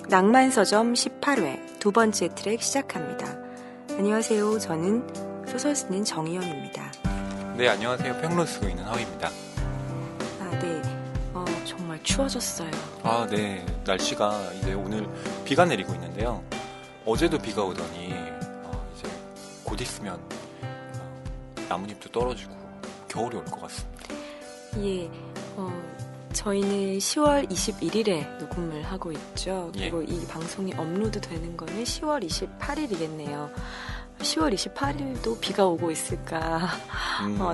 낭만서점 18회 두 번째 트랙 시작합니다. 안녕하세요. 저는 소설 쓰는 정희영입니다. 네, 안녕하세요. 평론 쓰고 있는 하우입니다. 네. 정말 추워졌어요. 네. 날씨가 이제 오늘 비가 내리고 있는데요. 어제도 비가 오더니 이제 곧 있으면 나뭇잎도 떨어지고 겨울이 올 것 같습니다. 예. 저희는 10월 21일에 녹음을 하고 있죠. 그리고 이 방송이 업로드 되는 거는 10월 28일이겠네요. 10월 28일도 비가 오고 있을까?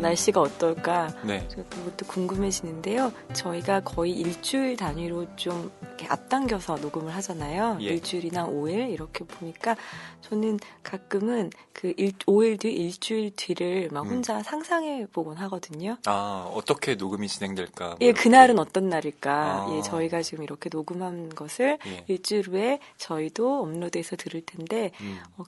날씨가 어떨까? 네. 그것도 궁금해지는데요. 저희가 거의 일주일 단위로 좀 이렇게 앞당겨서 녹음을 하잖아요. 예. 일주일이나 5일 이렇게 보니까 저는 가끔은 그 5일 뒤, 일주일 뒤를 막 혼자 상상해 보곤 하거든요. 어떻게 녹음이 진행될까? 예, 그날은 어떤 날일까? 예, 저희가 지금 이렇게 녹음한 것을 일주일 후에 저희도 업로드해서 들을 텐데,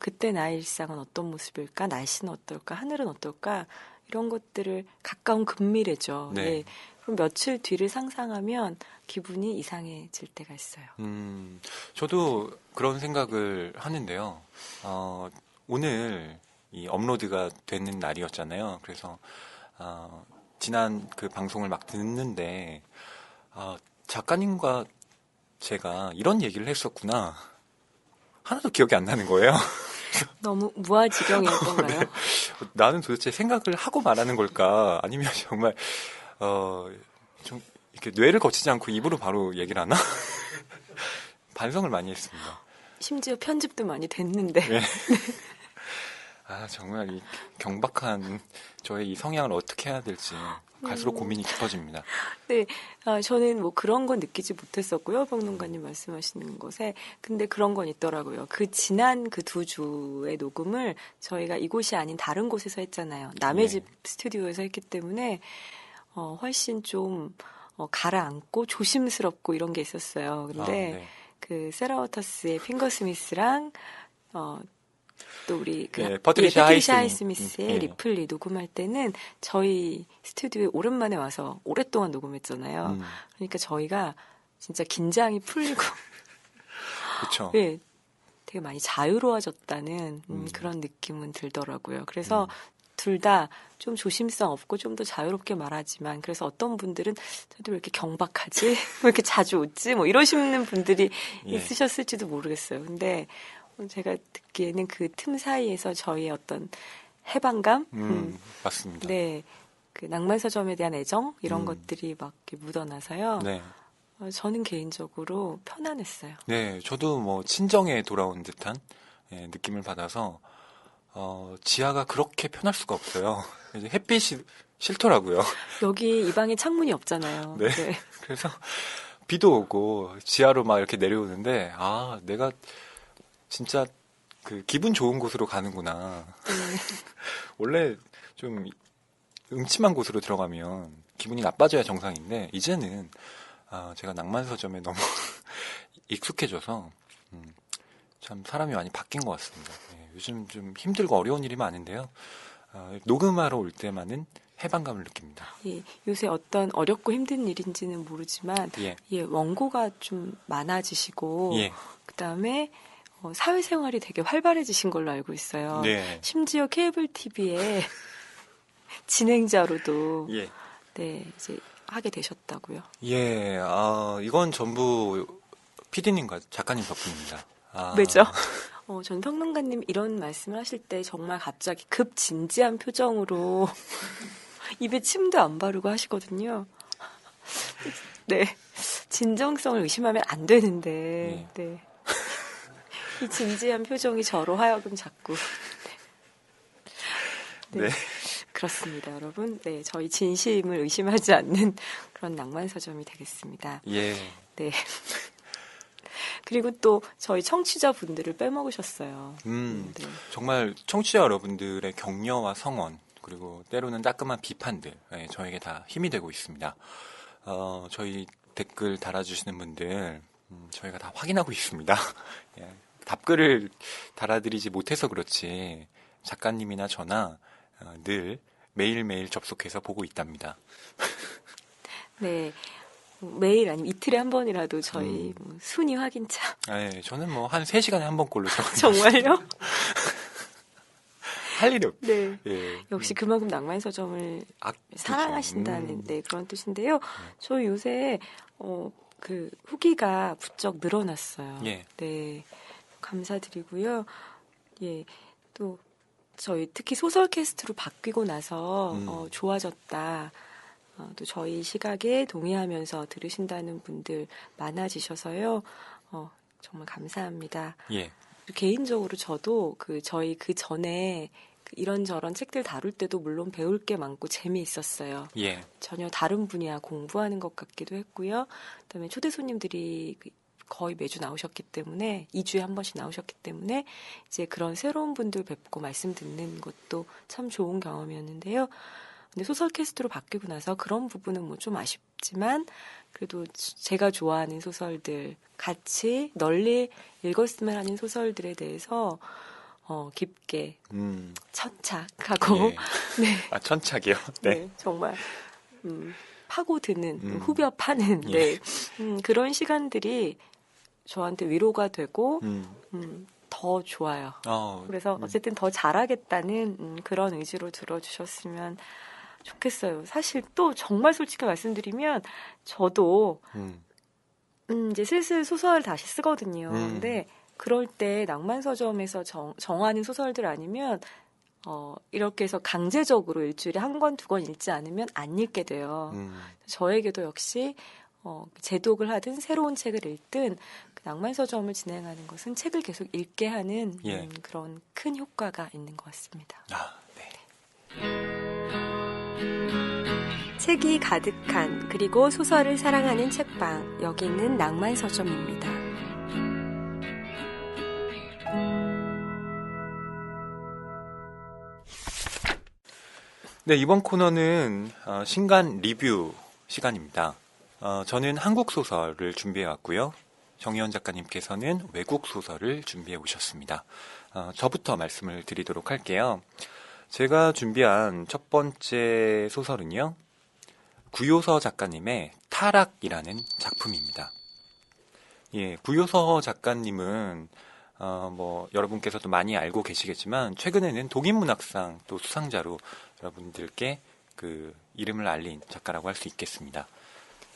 그때 나의 일상은 어떤 모습일까? 날씨는 어떨까? 하늘은 어떨까? 이런 것들을 가까운 근미래죠. 네. 예. 그럼 며칠 뒤를 상상하면 기분이 이상해질 때가 있어요. 저도 그런 생각을 하는데요. 오늘 이 업로드가 되는 날이었잖아요. 그래서 지난 그 방송을 막 듣는데 작가님과 제가 이런 얘기를 했었구나. 하나도 기억이 안 나는 거예요. 너무 무아지경이었던가요? 네. 나는 도대체 생각을 하고 말하는 걸까? 아니면 정말 좀 이렇게 뇌를 거치지 않고 입으로 바로 얘기를 하나? 반성을 많이 했습니다. 심지어 편집도 많이 됐는데. 네. 정말 이 경박한 저의 이 성향을 어떻게 해야 될지 갈수록 고민이 깊어집니다. 네, 저는 뭐 그런 건 느끼지 못했었고요. 평론가님 말씀하시는 것에. 근데 그런 건 있더라고요. 지난 그 2주의 녹음을 저희가 이곳이 아닌 다른 곳에서 했잖아요. 남의 집 스튜디오에서 했기 때문에 훨씬 좀 가라앉고 조심스럽고 이런 게 있었어요. 근데 그 세라 워터스의 핑거 스미스랑 또 우리 퍼트리샤 하이스미스의 리플리 녹음할 때는 저희 스튜디오에 오랜만에 와서 오랫동안 녹음했잖아요. 그러니까 저희가 진짜 긴장이 풀리고 그렇죠. 네, 되게 많이 자유로워졌다는 그런 느낌은 들더라고요. 그래서 둘 다 좀 조심성 없고 좀 더 자유롭게 말하지만 그래서 어떤 분들은 저도 왜 이렇게 경박하지? 왜 이렇게 자주 웃지? 뭐 이러시는 분들이 있으셨을지도 모르겠어요. 근데 제가 듣기에는 그 틈 사이에서 저희의 어떤 해방감? 맞습니다. 네. 그 낭만서점에 대한 애정? 이런 것들이 막 이렇게 묻어나서요. 네. 저는 개인적으로 편안했어요. 네, 저도 뭐 친정에 돌아온 듯한 느낌을 받아서 지하가 그렇게 편할 수가 없어요. 이제 햇빛이 싫더라고요. 여기 이 방에 창문이 없잖아요. 네. 네. 그래서 비도 오고 지하로 막 이렇게 내려오는데 내가 진짜 그 기분 좋은 곳으로 가는구나. 원래 좀 음침한 곳으로 들어가면 기분이 나빠져야 정상인데 이제는 제가 낭만서점에 너무 익숙해져서 참 사람이 많이 바뀐 것 같습니다. 요즘 좀 힘들고 어려운 일이 많은데요. 녹음하러 올 때만은 해방감을 느낍니다. 예, 요새 어떤 어렵고 힘든 일인지는 모르지만 원고가 좀 많아지시고 그다음에 사회생활이 되게 활발해지신 걸로 알고 있어요. 네. 심지어 케이블 TV의 진행자로도 이제 하게 되셨다고요. 예, 이건 전부 PD님과 작가님 덕분입니다. 왜죠? 전 평론가님 이런 말씀을 하실 때 정말 갑자기 급 진지한 표정으로 입에 침도 안 바르고 하시거든요. 네, 진정성을 의심하면 안 되는데 이 진지한 표정이 저로 하여금 자꾸 네. 그렇습니다, 여러분. 네, 저희 진심을 의심하지 않는 그런 낭만서점이 되겠습니다. 예. 네. 그리고 또 저희 청취자분들을 빼먹으셨어요. 네. 정말 청취자 여러분들의 격려와 성원 그리고 때로는 따끔한 비판들 저에게 다 힘이 되고 있습니다. 저희 댓글 달아주시는 분들 저희가 다 확인하고 있습니다. 답글을 달아드리지 못해서 그렇지 작가님이나 저나 늘 매일매일 접속해서 보고 있답니다. 네. 매일 아니면 이틀에 한 번이라도 저희 뭐 순위 확인차. 네, 저는 뭐 한 3시간에 한 번꼴로 정말요? 할 일이 없. 네. 예. 역시 그만큼 낭만 서점을 사랑하신다는 네, 그런 뜻인데요. 저 요새 그 후기가 부쩍 늘어났어요. 예. 네. 감사드리고요. 예. 또 저희 특히 소설 캐스트로 바뀌고 나서 좋아졌다. 또 저희 시각에 동의하면서 들으신다는 분들 많아지셔서요. 정말 감사합니다. 예. 개인적으로 저도 저희 그 전에 이런저런 책들 다룰 때도 물론 배울 게 많고 재미있었어요. 예. 전혀 다른 분야 공부하는 것 같기도 했고요. 그다음에 초대 손님들이 거의 매주 나오셨기 때문에 2주에 한 번씩 나오셨기 때문에 이제 그런 새로운 분들 뵙고 말씀 듣는 것도 참 좋은 경험이었는데요. 근데 소설 캐스트로 바뀌고 나서 그런 부분은 뭐 좀 아쉽지만 그래도 제가 좋아하는 소설들 같이 널리 읽었으면 하는 소설들에 대해서 깊게 천착하고 예. 네. 아, 천착이요? 네. 네, 정말 파고드는 후벼 파는 예. 네. 그런 시간들이 저한테 위로가 되고 더 좋아요. 그래서 어쨌든 더 잘하겠다는 그런 의지로 들어주셨으면 좋겠어요. 사실 또 정말 솔직히 말씀드리면 저도 이제 슬슬 소설 다시 쓰거든요. 근데 그럴 때 낭만서점에서 정하는 소설들 아니면 이렇게 해서 강제적으로 일주일에 한 권, 두 권 읽지 않으면 안 읽게 돼요. 저에게도 역시 재독을 하든 새로운 책을 읽든 그 낭만서점을 진행하는 것은 책을 계속 읽게 하는 예. 그런 큰 효과가 있는 것 같습니다. 아, 네. 책이 가득한 그리고 소설을 사랑하는 책방, 여기는 낭만서점입니다. 네, 이번 코너는 신간 리뷰 시간입니다. 저는 한국 소설을 준비해 왔고요. 정희원 작가님께서는 외국 소설을 준비해 오셨습니다. 저부터 말씀을 드리도록 할게요. 제가 준비한 첫 번째 소설은요, 구요서 작가님의 타락이라는 작품입니다. 예, 구요서 작가님은 여러분께서도 많이 알고 계시겠지만 최근에는 독일문학상 또 수상자로 여러분들께 그 이름을 알린 작가라고 할 수 있겠습니다.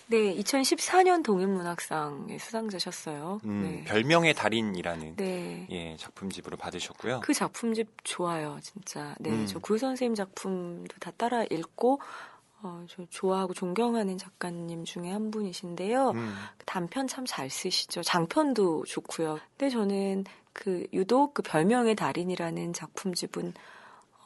네, 2014년 독일문학상의 수상자셨어요. 네. 별명의 달인이라는 네. 예, 작품집으로 받으셨고요. 그 작품집 좋아요, 진짜. 네, 저 구유 선생님 작품도 다 따라 읽고 저 좋아하고 존경하는 작가님 중에 한 분이신데요. 단편 참 잘 쓰시죠. 장편도 좋고요. 근데 저는 유독 그 별명의 달인이라는 작품집은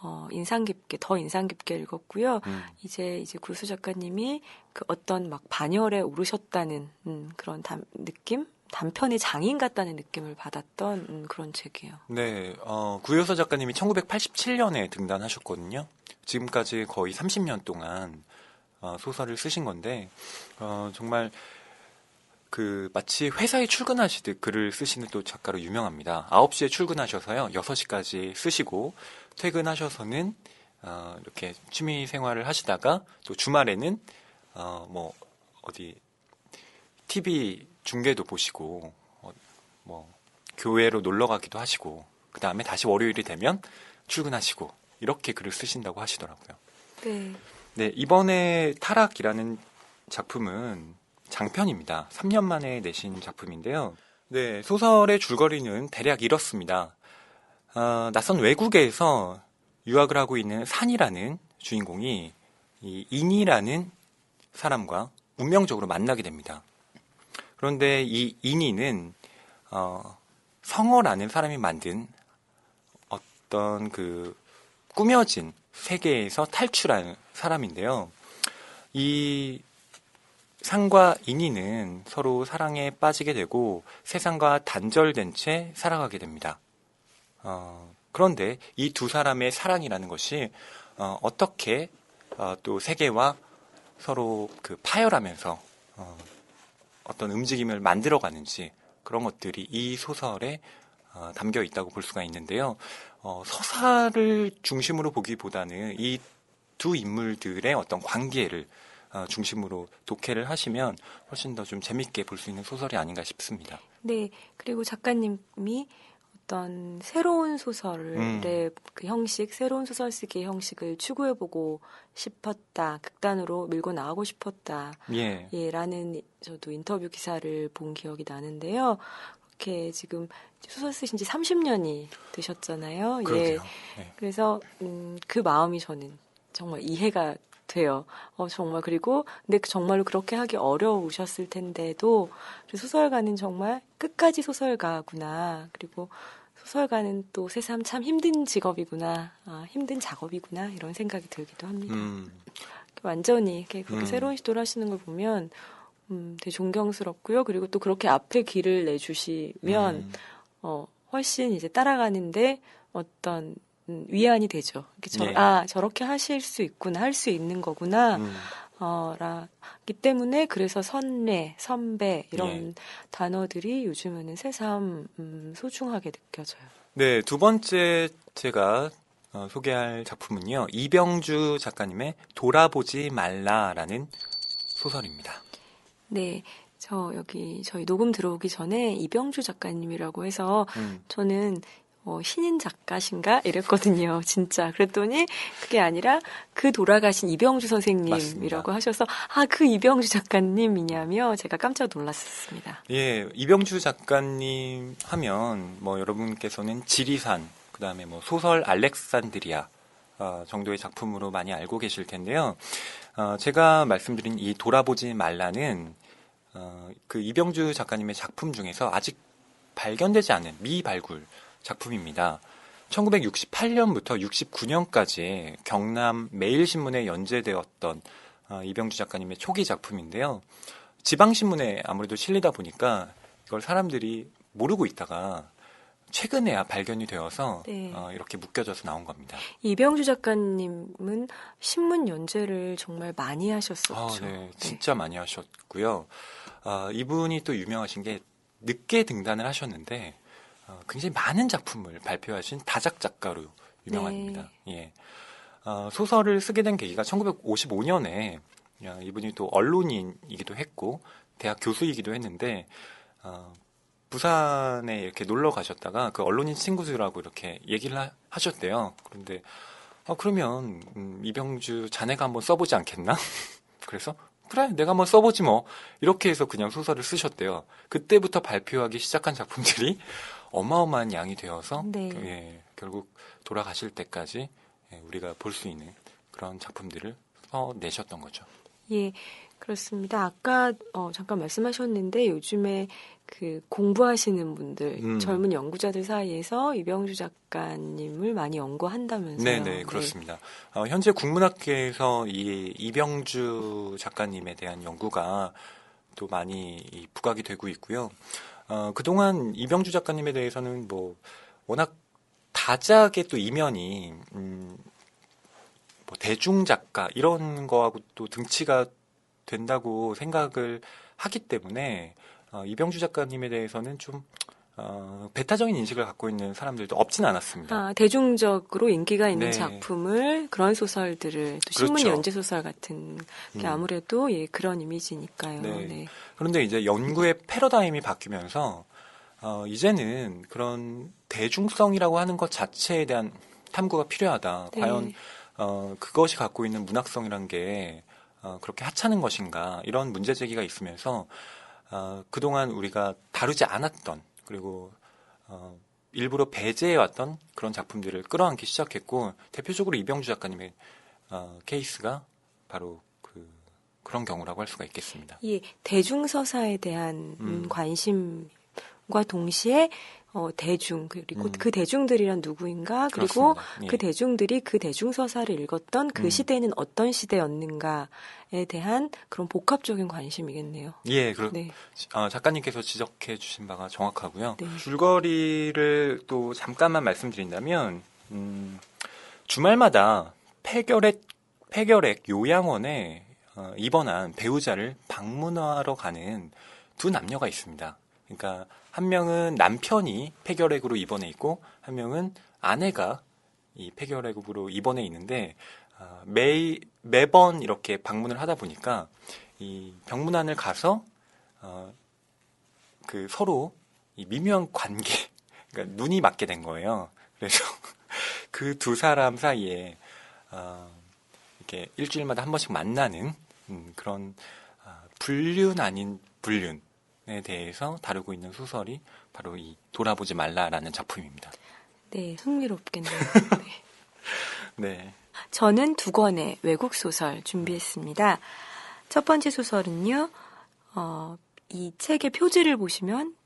더 인상 깊게 읽었고요. 이제 구수 작가님이 그 어떤 막 반열에 오르셨다는 그런 느낌? 단편의 장인 같다는 느낌을 받았던 그런 책이에요. 네, 구요서 작가님이 1987년에 등단하셨거든요. 지금까지 거의 30년 동안 소설을 쓰신 건데 정말 마치 회사에 출근하시듯 글을 쓰시는 또 작가로 유명합니다. 9시에 출근하셔서요, 6시까지 쓰시고 퇴근하셔서는 이렇게 취미 생활을 하시다가 또 주말에는 어디 TV 중계도 보시고 교회로 놀러 가기도 하시고 그 다음에 다시 월요일이 되면 출근하시고 이렇게 글을 쓰신다고 하시더라고요. 네. 네, 이번에 타락이라는 작품은 장편입니다. 3년 만에 내신 작품인데요. 네, 소설의 줄거리는 대략 이렇습니다. 낯선 외국에서 유학을 하고 있는 산이라는 주인공이 이 인이라는 사람과 운명적으로 만나게 됩니다. 그런데 이 인이는 성어라는 사람이 만든 어떤 꾸며진 세계에서 탈출한 사람인데요. 이 산과 인이는 서로 사랑에 빠지게 되고 세상과 단절된 채 살아가게 됩니다. 그런데 이 두 사람의 사랑이라는 것이 어떻게 또 세계와 서로 파열하면서 어떤 움직임을 만들어가는지 그런 것들이 이 소설에 담겨 있다고 볼 수가 있는데요. 서사를 중심으로 보기보다는 이 두 인물들의 어떤 관계를 중심으로 독해를 하시면 훨씬 더 좀 재밌게 볼 수 있는 소설이 아닌가 싶습니다. 네, 그리고 작가님이 어떤 새로운 소설의 그 형식, 새로운 소설 쓰기의 형식을 추구해보고 싶었다, 극단으로 밀고 나가고 싶었다, 예. 라는 저도 인터뷰 기사를 본 기억이 나는데요. 이렇게 지금 소설 쓰신 지 30년이 되셨잖아요. 예. 그러게요. 네. 그래서 그 마음이 저는 정말 이해가 돼요. 정말 그리고 근데 정말로 그렇게 하기 어려우셨을 텐데도 소설가는 정말 끝까지 소설가구나. 그리고 소설가는 또 새삼 참 힘든 직업이구나. 힘든 작업이구나. 이런 생각이 들기도 합니다. 완전히 이렇게 그렇게 새로운 시도를 하시는 걸 보면 되게 존경스럽고요. 그리고 또 그렇게 앞에 길을 내주시면 훨씬 이제 따라가는데 어떤 위안이 되죠. 이렇게 네. 저렇게 하실 수 있구나, 할 수 있는 거구나. 라기 때문에 그래서 선례, 선배 이런 단어들이 요즘에는 새삼 소중하게 느껴져요. 네, 두 번째 제가 소개할 작품은요. 이병주 작가님의 돌아보지 말라라는 소설입니다. 네, 저희 녹음 들어오기 전에 이병주 작가님이라고 해서 저는 신인 작가신가? 이랬거든요, 진짜. 그랬더니 그게 아니라 그 돌아가신 이병주 선생님이라고 맞습니다. 하셔서 그 이병주 작가님이냐며 제가 깜짝 놀랐었습니다. 예, 이병주 작가님 하면 뭐 여러분께서는 지리산, 그다음에 뭐 소설 알렉산드리아 정도의 작품으로 많이 알고 계실 텐데요. 제가 말씀드린 이 돌아보지 말라는 그 이병주 작가님의 작품 중에서 아직 발견되지 않은 미발굴 작품입니다. 1968년부터 69년까지 경남 매일신문에 연재되었던 이병주 작가님의 초기 작품인데요. 지방신문에 아무래도 실리다 보니까 이걸 사람들이 모르고 있다가 최근에야 발견이 되어서 네. 이렇게 묶여져서 나온 겁니다. 이병주 작가님은 신문 연재를 정말 많이 하셨었죠. 네, 진짜 많이 하셨고요. 이분이 또 유명하신 게 늦게 등단을 하셨는데 굉장히 많은 작품을 발표하신 다작 작가로 유명합니다. 예. 소설을 쓰게 된 계기가 1955년에 이분이 또 언론인이기도 했고 대학 교수이기도 했는데 부산에 이렇게 놀러 가셨다가 그 언론인 친구들하고 이렇게 얘기를 하셨대요. 그런데 그러면 이병주 자네가 한번 써보지 않겠나? 그래서 그래 내가 한번 써보지 뭐 이렇게 해서 그냥 소설을 쓰셨대요. 그때부터 발표하기 시작한 작품들이 어마어마한 양이 되어서 결국 돌아가실 때까지 우리가 볼 수 있는 그런 작품들을 내셨던 거죠. 예, 그렇습니다. 아까 잠깐 말씀하셨는데 요즘에 그 공부하시는 분들, 젊은 연구자들 사이에서 이병주 작가님을 많이 연구한다면서요. 네, 그렇습니다. 현재 국문학계에서 이 이병주 작가님에 대한 연구가 또 많이 부각이 되고 있고요. 그동안 이병주 작가님에 대해서는 뭐 워낙 다작의 또 이면이 뭐 대중 작가 이런 거하고 또 등치가 된다고 생각을 하기 때문에 이병주 작가님에 대해서는 좀 배타적인 인식을 갖고 있는 사람들도 없진 않았습니다. 대중적으로 인기가 있는 네. 작품을 그런 소설들을 또 신문 그렇죠. 연재 소설 같은 게 아무래도 그런 이미지니까요. 네. 네. 그런데 이제 연구의 패러다임이 바뀌면서 이제는 그런 대중성이라고 하는 것 자체에 대한 탐구가 필요하다. 네. 과연 그것이 갖고 있는 문학성이란 게 그렇게 하찮은 것인가 이런 문제 제기가 있으면서 그동안 우리가 다루지 않았던 그리고 일부러 배제해왔던 그런 작품들을 끌어안기 시작했고 대표적으로 이병주 작가님의 케이스가 바로 그런 경우라고 할 수가 있겠습니다. 대중서사에 대한 관심과 동시에 대중 그리고 그 대중들이란 누구인가 그리고 그렇습니다. 예. 그 대중들이 그 대중서사를 읽었던 그 시대는 어떤 시대였는가에 대한 그런 복합적인 관심이겠네요. 예, 네. 작가님께서 지적해 주신 바가 정확하고요. 네. 줄거리를 또 잠깐만 말씀드린다면 주말마다 폐결핵 요양원에 입원한 배우자를 방문하러 가는 두 남녀가 있습니다. 그러니까 한 명은 남편이 폐결핵으로 입원해 있고 한 명은 아내가 이 폐결핵으로 입원해 있는데 매번 이렇게 방문을 하다 보니까 이 병문안을 가서 그 서로 이 미묘한 관계, 그러니까 눈이 맞게 된 거예요. 그래서 그 두 사람 사이에 이렇게 일주일마다 한 번씩 만나는 그런 불륜 아닌 불륜에 대해서 다루고 있는 소설이 바로 이 돌아보지 말라라는 작품입니다. 네, 흥미롭겠네요. 네. 네. 저는 두 권의 외국 소설 준비했습니다. 첫 번째 소설은요, 이 책의 표지를 보시면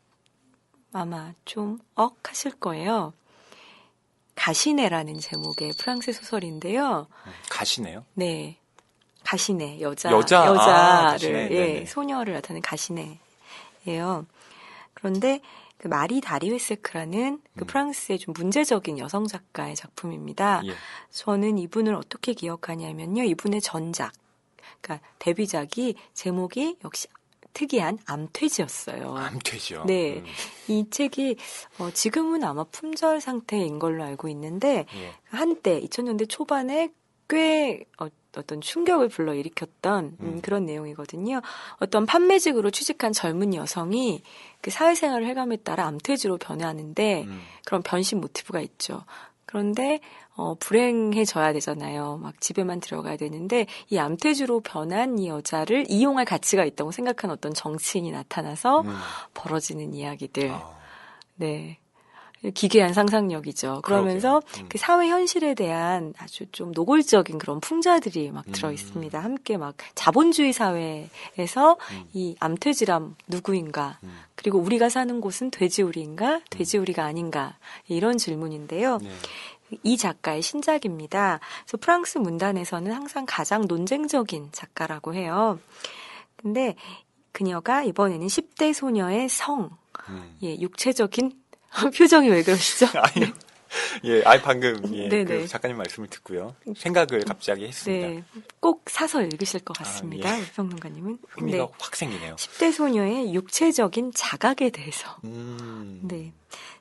아마 좀 하실 거예요. 가시네라는 제목의 프랑스 소설인데요. 가시네요? 네. 가시네, 여자? 여자를, 가시네. 예, 네네. 소녀를 나타내는 가시네예요. 그런데 그 마리 다리웨세크라는 그 프랑스의 좀 문제적인 여성 작가의 작품입니다. 예. 저는 이분을 어떻게 기억하냐면요. 이분의 전작, 그러니까 데뷔작이 제목이 역시 특이한 암퇴지였어요. 암퇴죠. 네. 이 책이 지금은 아마 품절 상태인 걸로 알고 있는데 예. 한때 2000년대 초반에 꽤 어떤 충격을 불러일으켰던 그런 내용이거든요. 어떤 판매직으로 취직한 젊은 여성이 그 사회생활을 해감에 따라 암퇴지로 변하는데 그런 변신 모티브가 있죠. 그런데 불행해져야 되잖아요. 막 집에만 들어가야 되는데 이 암퇴주로 변한 이 여자를 이용할 가치가 있다고 생각한 어떤 정치인이 나타나서 벌어지는 이야기들. 네. 기괴한 상상력이죠. 그러면서 그 사회 현실에 대한 아주 좀 노골적인 그런 풍자들이 막 들어 있습니다. 함께 막 자본주의 사회에서 이 암퇴지람 누구인가? 그리고 우리가 사는 곳은 돼지우리인가? 돼지우리가 아닌가? 이런 질문인데요. 네. 이 작가의 신작입니다. 그래서 프랑스 문단에서는 항상 가장 논쟁적인 작가라고 해요. 근데 그녀가 이번에는 10대 소녀의 성, 예, 육체적인 표정이 왜 그러시죠? 아니요. 예, 방금 네네. 그 작가님 말씀을 듣고요. 생각을 갑자기 했습니다. 네, 꼭 사서 읽으실 것 같습니다. 예. 평론가님은. 흥미가 네, 확 생기네요. 10대 소녀의 육체적인 자각에 대해서 네,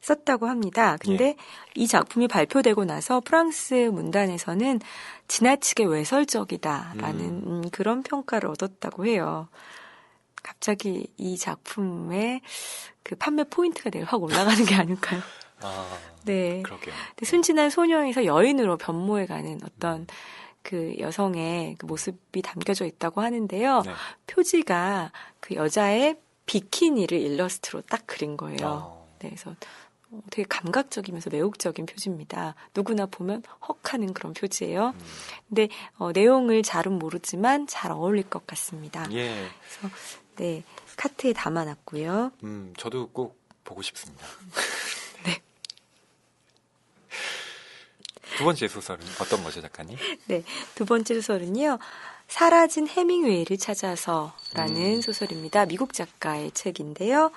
썼다고 합니다. 근데 이 작품이 발표되고 나서 프랑스 문단에서는 지나치게 외설적이다라는 그런 평가를 얻었다고 해요. 갑자기 이 작품의 그 판매 포인트가 내일 확 올라가는 게 아닐까요? 네. 그러게요. 근데 순진한 소녀에서 여인으로 변모해가는 어떤 그 여성의 그 모습이 담겨져 있다고 하는데요. 네. 표지가 그 여자의 비키니를 일러스트로 딱 그린 거예요. 네, 그래서 되게 감각적이면서 매혹적인 표지입니다. 누구나 보면 헉하는 그런 표지예요. 근데 내용을 잘은 모르지만 잘 어울릴 것 같습니다. 예. 그래서 네, 카트에 담아놨고요. 저도 꼭 보고 싶습니다. 네. 두 번째 소설은 어떤 거죠, 작가님? 네, 두 번째 소설은요. 사라진 해밍웨이를 찾아서라는 소설입니다. 미국 작가의 책인데요.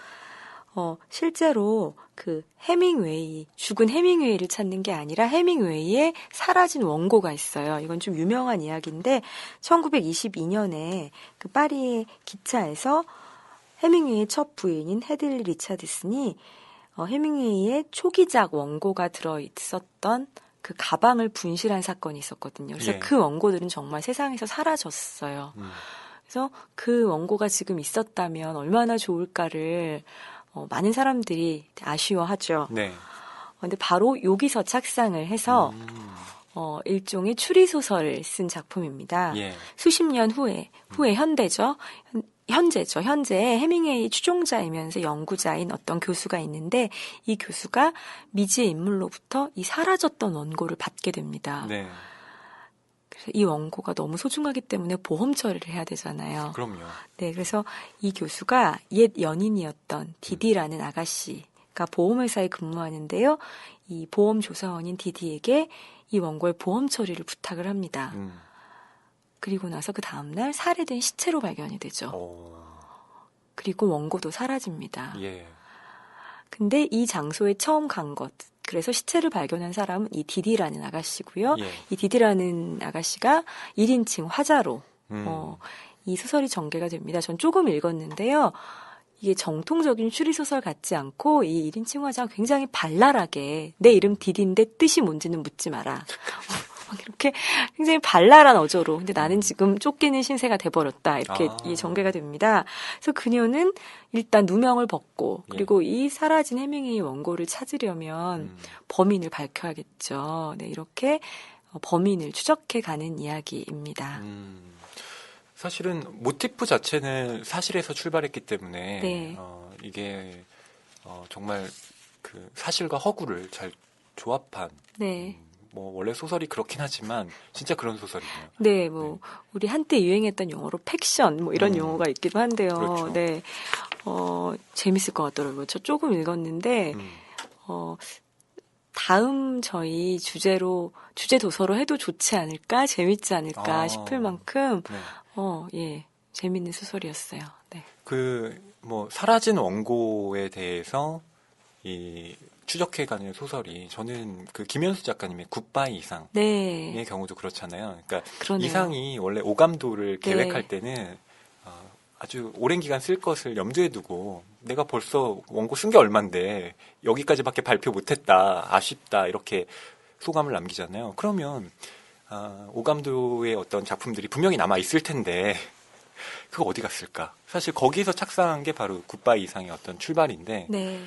실제로 그 해밍웨이, 죽은 해밍웨이를 찾는 게 아니라 해밍웨이의 사라진 원고가 있어요. 이건 좀 유명한 이야기인데 1922년에 그 파리의 기차에서 해밍웨이의 첫 부인인 헤들리 리차드슨이 해밍웨이의 초기작 원고가 들어있었던 그 가방을 분실한 사건이 있었거든요. 그래서 예. 그 원고들은 정말 세상에서 사라졌어요. 그래서 그 원고가 지금 있었다면 얼마나 좋을까를 많은 사람들이 아쉬워하죠. 네. 근데 바로 여기서 착상을 해서 일종의 추리소설을 쓴 작품입니다. 예. 수십 년 후에 현재죠. 현재 해밍웨이 추종자이면서 연구자인 어떤 교수가 있는데 이 교수가 미지의 인물로부터 이 사라졌던 원고를 받게 됩니다. 네. 그래서 이 원고가 너무 소중하기 때문에 보험 처리를 해야 되잖아요. 그럼요. 네, 그래서 이 교수가 옛 연인이었던 디디라는 아가씨가 보험회사에 근무하는데요. 이 보험조사원인 디디에게 이 원고의 보험 처리를 부탁을 합니다. 그리고 나서 그 다음날 살해된 시체로 발견이 되죠. 그리고 원고도 사라집니다. 예. 근데 이 장소에 처음 간 것, 그래서 시체를 발견한 사람은 이 디디라는 아가씨고요. 예. 이 디디라는 아가씨가 1인칭 화자로 이 소설이 전개가 됩니다. 전 조금 읽었는데요. 이게 정통적인 추리소설 같지 않고 이 1인칭 화자가 굉장히 발랄하게 내 이름 디디인데 뜻이 뭔지는 묻지 마라. 막 이렇게 굉장히 발랄한 어조로. 근데 나는 지금 쫓기는 신세가 돼버렸다. 이렇게 아. 이 전개가 됩니다. 그래서 그녀는 일단 누명을 벗고 그리고 이 사라진 해밍웨이 원고를 찾으려면 범인을 밝혀야겠죠. 네, 이렇게 범인을 추적해가는 이야기입니다. 사실은 모티프 자체는 사실에서 출발했기 때문에 네. 이게 정말 그 사실과 허구를 잘 조합한 네. 뭐 원래 소설이 그렇긴 하지만 진짜 그런 소설이네요. 네, 뭐 우리 한때 유행했던 용어로 팩션 뭐 이런 용어가 있기도 한데요. 그렇죠. 네, 재밌을 것 같더라고요. 저 조금 읽었는데 다음 저희 주제 도서로 해도 좋지 않을까, 재밌지 않을까 싶을 만큼 네. 예, 재밌는 소설이었어요. 네, 뭐 사라진 원고에 대해서 이 추적해가는 소설이 저는 그 김현수 작가님의 굿바이 이상의 네, 경우도 그렇잖아요. 그러니까 그러네요. 이상이 원래 오감도를 네. 계획할 때는 아주 오랜 기간 쓸 것을 염두에 두고 내가 벌써 원고 쓴 게 얼만데 여기까지밖에 발표 못했다, 아쉽다 이렇게 소감을 남기잖아요. 그러면 오감도의 어떤 작품들이 분명히 남아 있을 텐데 그거 어디 갔을까? 사실 거기에서 착상한 게 바로 굿바이 이상의 어떤 출발인데 네,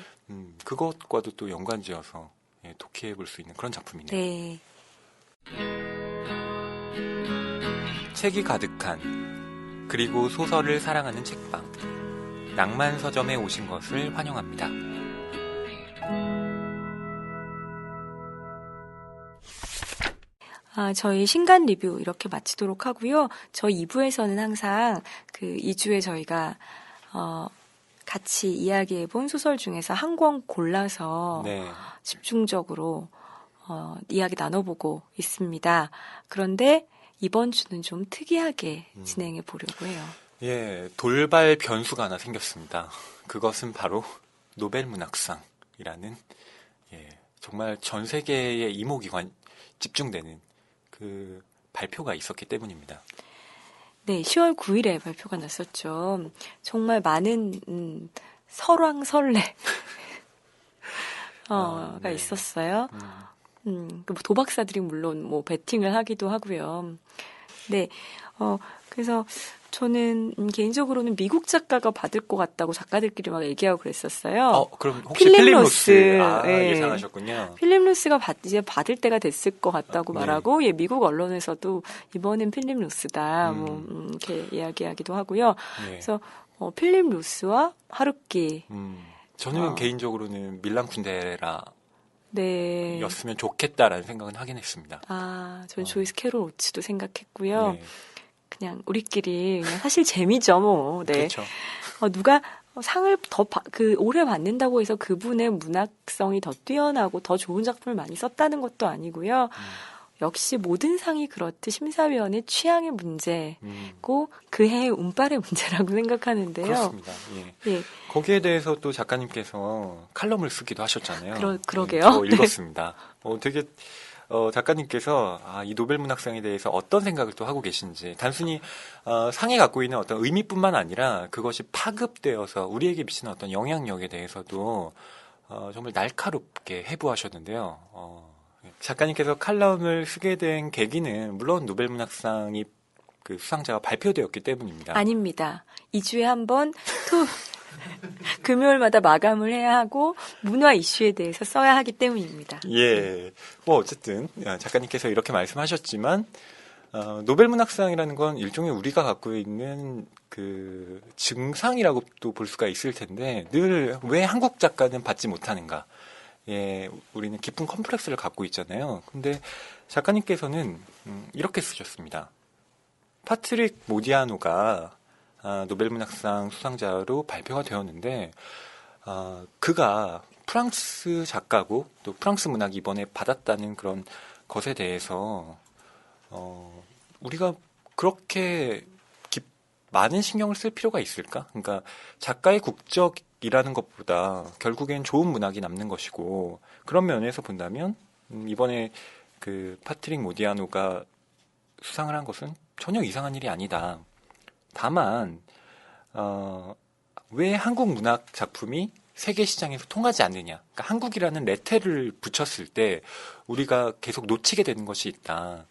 그것과도 또 연관지어서 독해해 볼 수 있는 그런 작품이네요. 네. 책이 가득한 그리고 소설을 사랑하는 책방 낭만 서점에 오신 것을 환영합니다. 저희 신간 리뷰 이렇게 마치도록 하고요. 저희 2부에서는 항상 그 2주에 저희가 같이 이야기해본 소설 중에서 한 권 골라서 네. 집중적으로 이야기 나눠보고 있습니다. 그런데 이번 주는 좀 특이하게 진행해 보려고 해요. 예, 돌발 변수가 하나 생겼습니다. 그것은 바로 노벨 문학상이라는 정말 전 세계의 이모기관 집중되는 그 발표가 있었기 때문입니다. 네, 10월 9일에 발표가 났었죠. 정말 많은 설왕설래 가 네. 있었어요. 그 도박사들이 물론 뭐 베팅을 하기도 하고요. 네, 그래서 저는 개인적으로는 미국 작가가 받을 것 같다고 작가들끼리 막 얘기하고 그랬었어요. 그럼 혹시 필립 필립 로스. 로스 예. 예상하셨군요. 필립 로스가 이제 받을 때가 됐을 것 같다고 네. 말하고, 예, 미국 언론에서도 이번엔 필립 로스다, 이렇게 이야기하기도 하고요. 네. 그래서 필립 로스와 하루키. 저는 개인적으로는 밀란 쿤데라였으면 네. 좋겠다라는 생각은 하긴 했습니다. 전 조이스 캐롤 오츠도 생각했고요. 네. 그냥 우리끼리 그냥 사실 재미죠, 뭐. 네. 그렇죠. 누가 상을 오래 받는다고 해서 그분의 문학성이 더 뛰어나고 더 좋은 작품을 많이 썼다는 것도 아니고요. 역시 모든 상이 그렇듯 심사위원의 취향의 문제고 그 해의 운빨의 문제라고 생각하는데요. 그렇습니다. 예. 예. 거기에 대해서 또 작가님께서 칼럼을 쓰기도 하셨잖아요. 그러게요. 저 읽었습니다. 되게 작가님께서 이 노벨 문학상에 대해서 어떤 생각을 또 하고 계신지 단순히 상이 갖고 있는 어떤 의미뿐만 아니라 그것이 파급되어서 우리에게 미치는 어떤 영향력에 대해서도 정말 날카롭게 해부하셨는데요. 작가님께서 칼럼을 쓰게 된 계기는 물론 노벨 문학상이 그 수상자가 발표되었기 때문입니다. 아닙니다. 2주에 한 번 금요일마다 마감을 해야 하고 문화 이슈에 대해서 써야 하기 때문입니다. 예. 뭐 어쨌든 작가님께서 이렇게 말씀하셨지만 노벨 문학상이라는 건 일종의 우리가 갖고 있는 그 증상이라고 또 볼 수가 있을 텐데 늘 왜 한국 작가는 받지 못하는가? 예, 우리는 깊은 컴플렉스를 갖고 있잖아요. 근데 작가님께서는 이렇게 쓰셨습니다. 파트릭 모디아노가 노벨 문학상 수상자로 발표가 되었는데 그가 프랑스 작가고 또 프랑스 문학이 이번에 받았다는 그런 것에 대해서 우리가 그렇게 많은 신경을 쓸 필요가 있을까? 그러니까 작가의 국적이라는 것보다 결국엔 좋은 문학이 남는 것이고 그런 면에서 본다면 이번에 그 파트릭 모디아노가 수상을 한 것은 전혀 이상한 일이 아니다. 다만 왜 한국 문학 작품이 세계 시장에서 통하지 않느냐. 그러니까 한국이라는 레테를 붙였을 때 우리가 계속 놓치게 되는 것이 있다.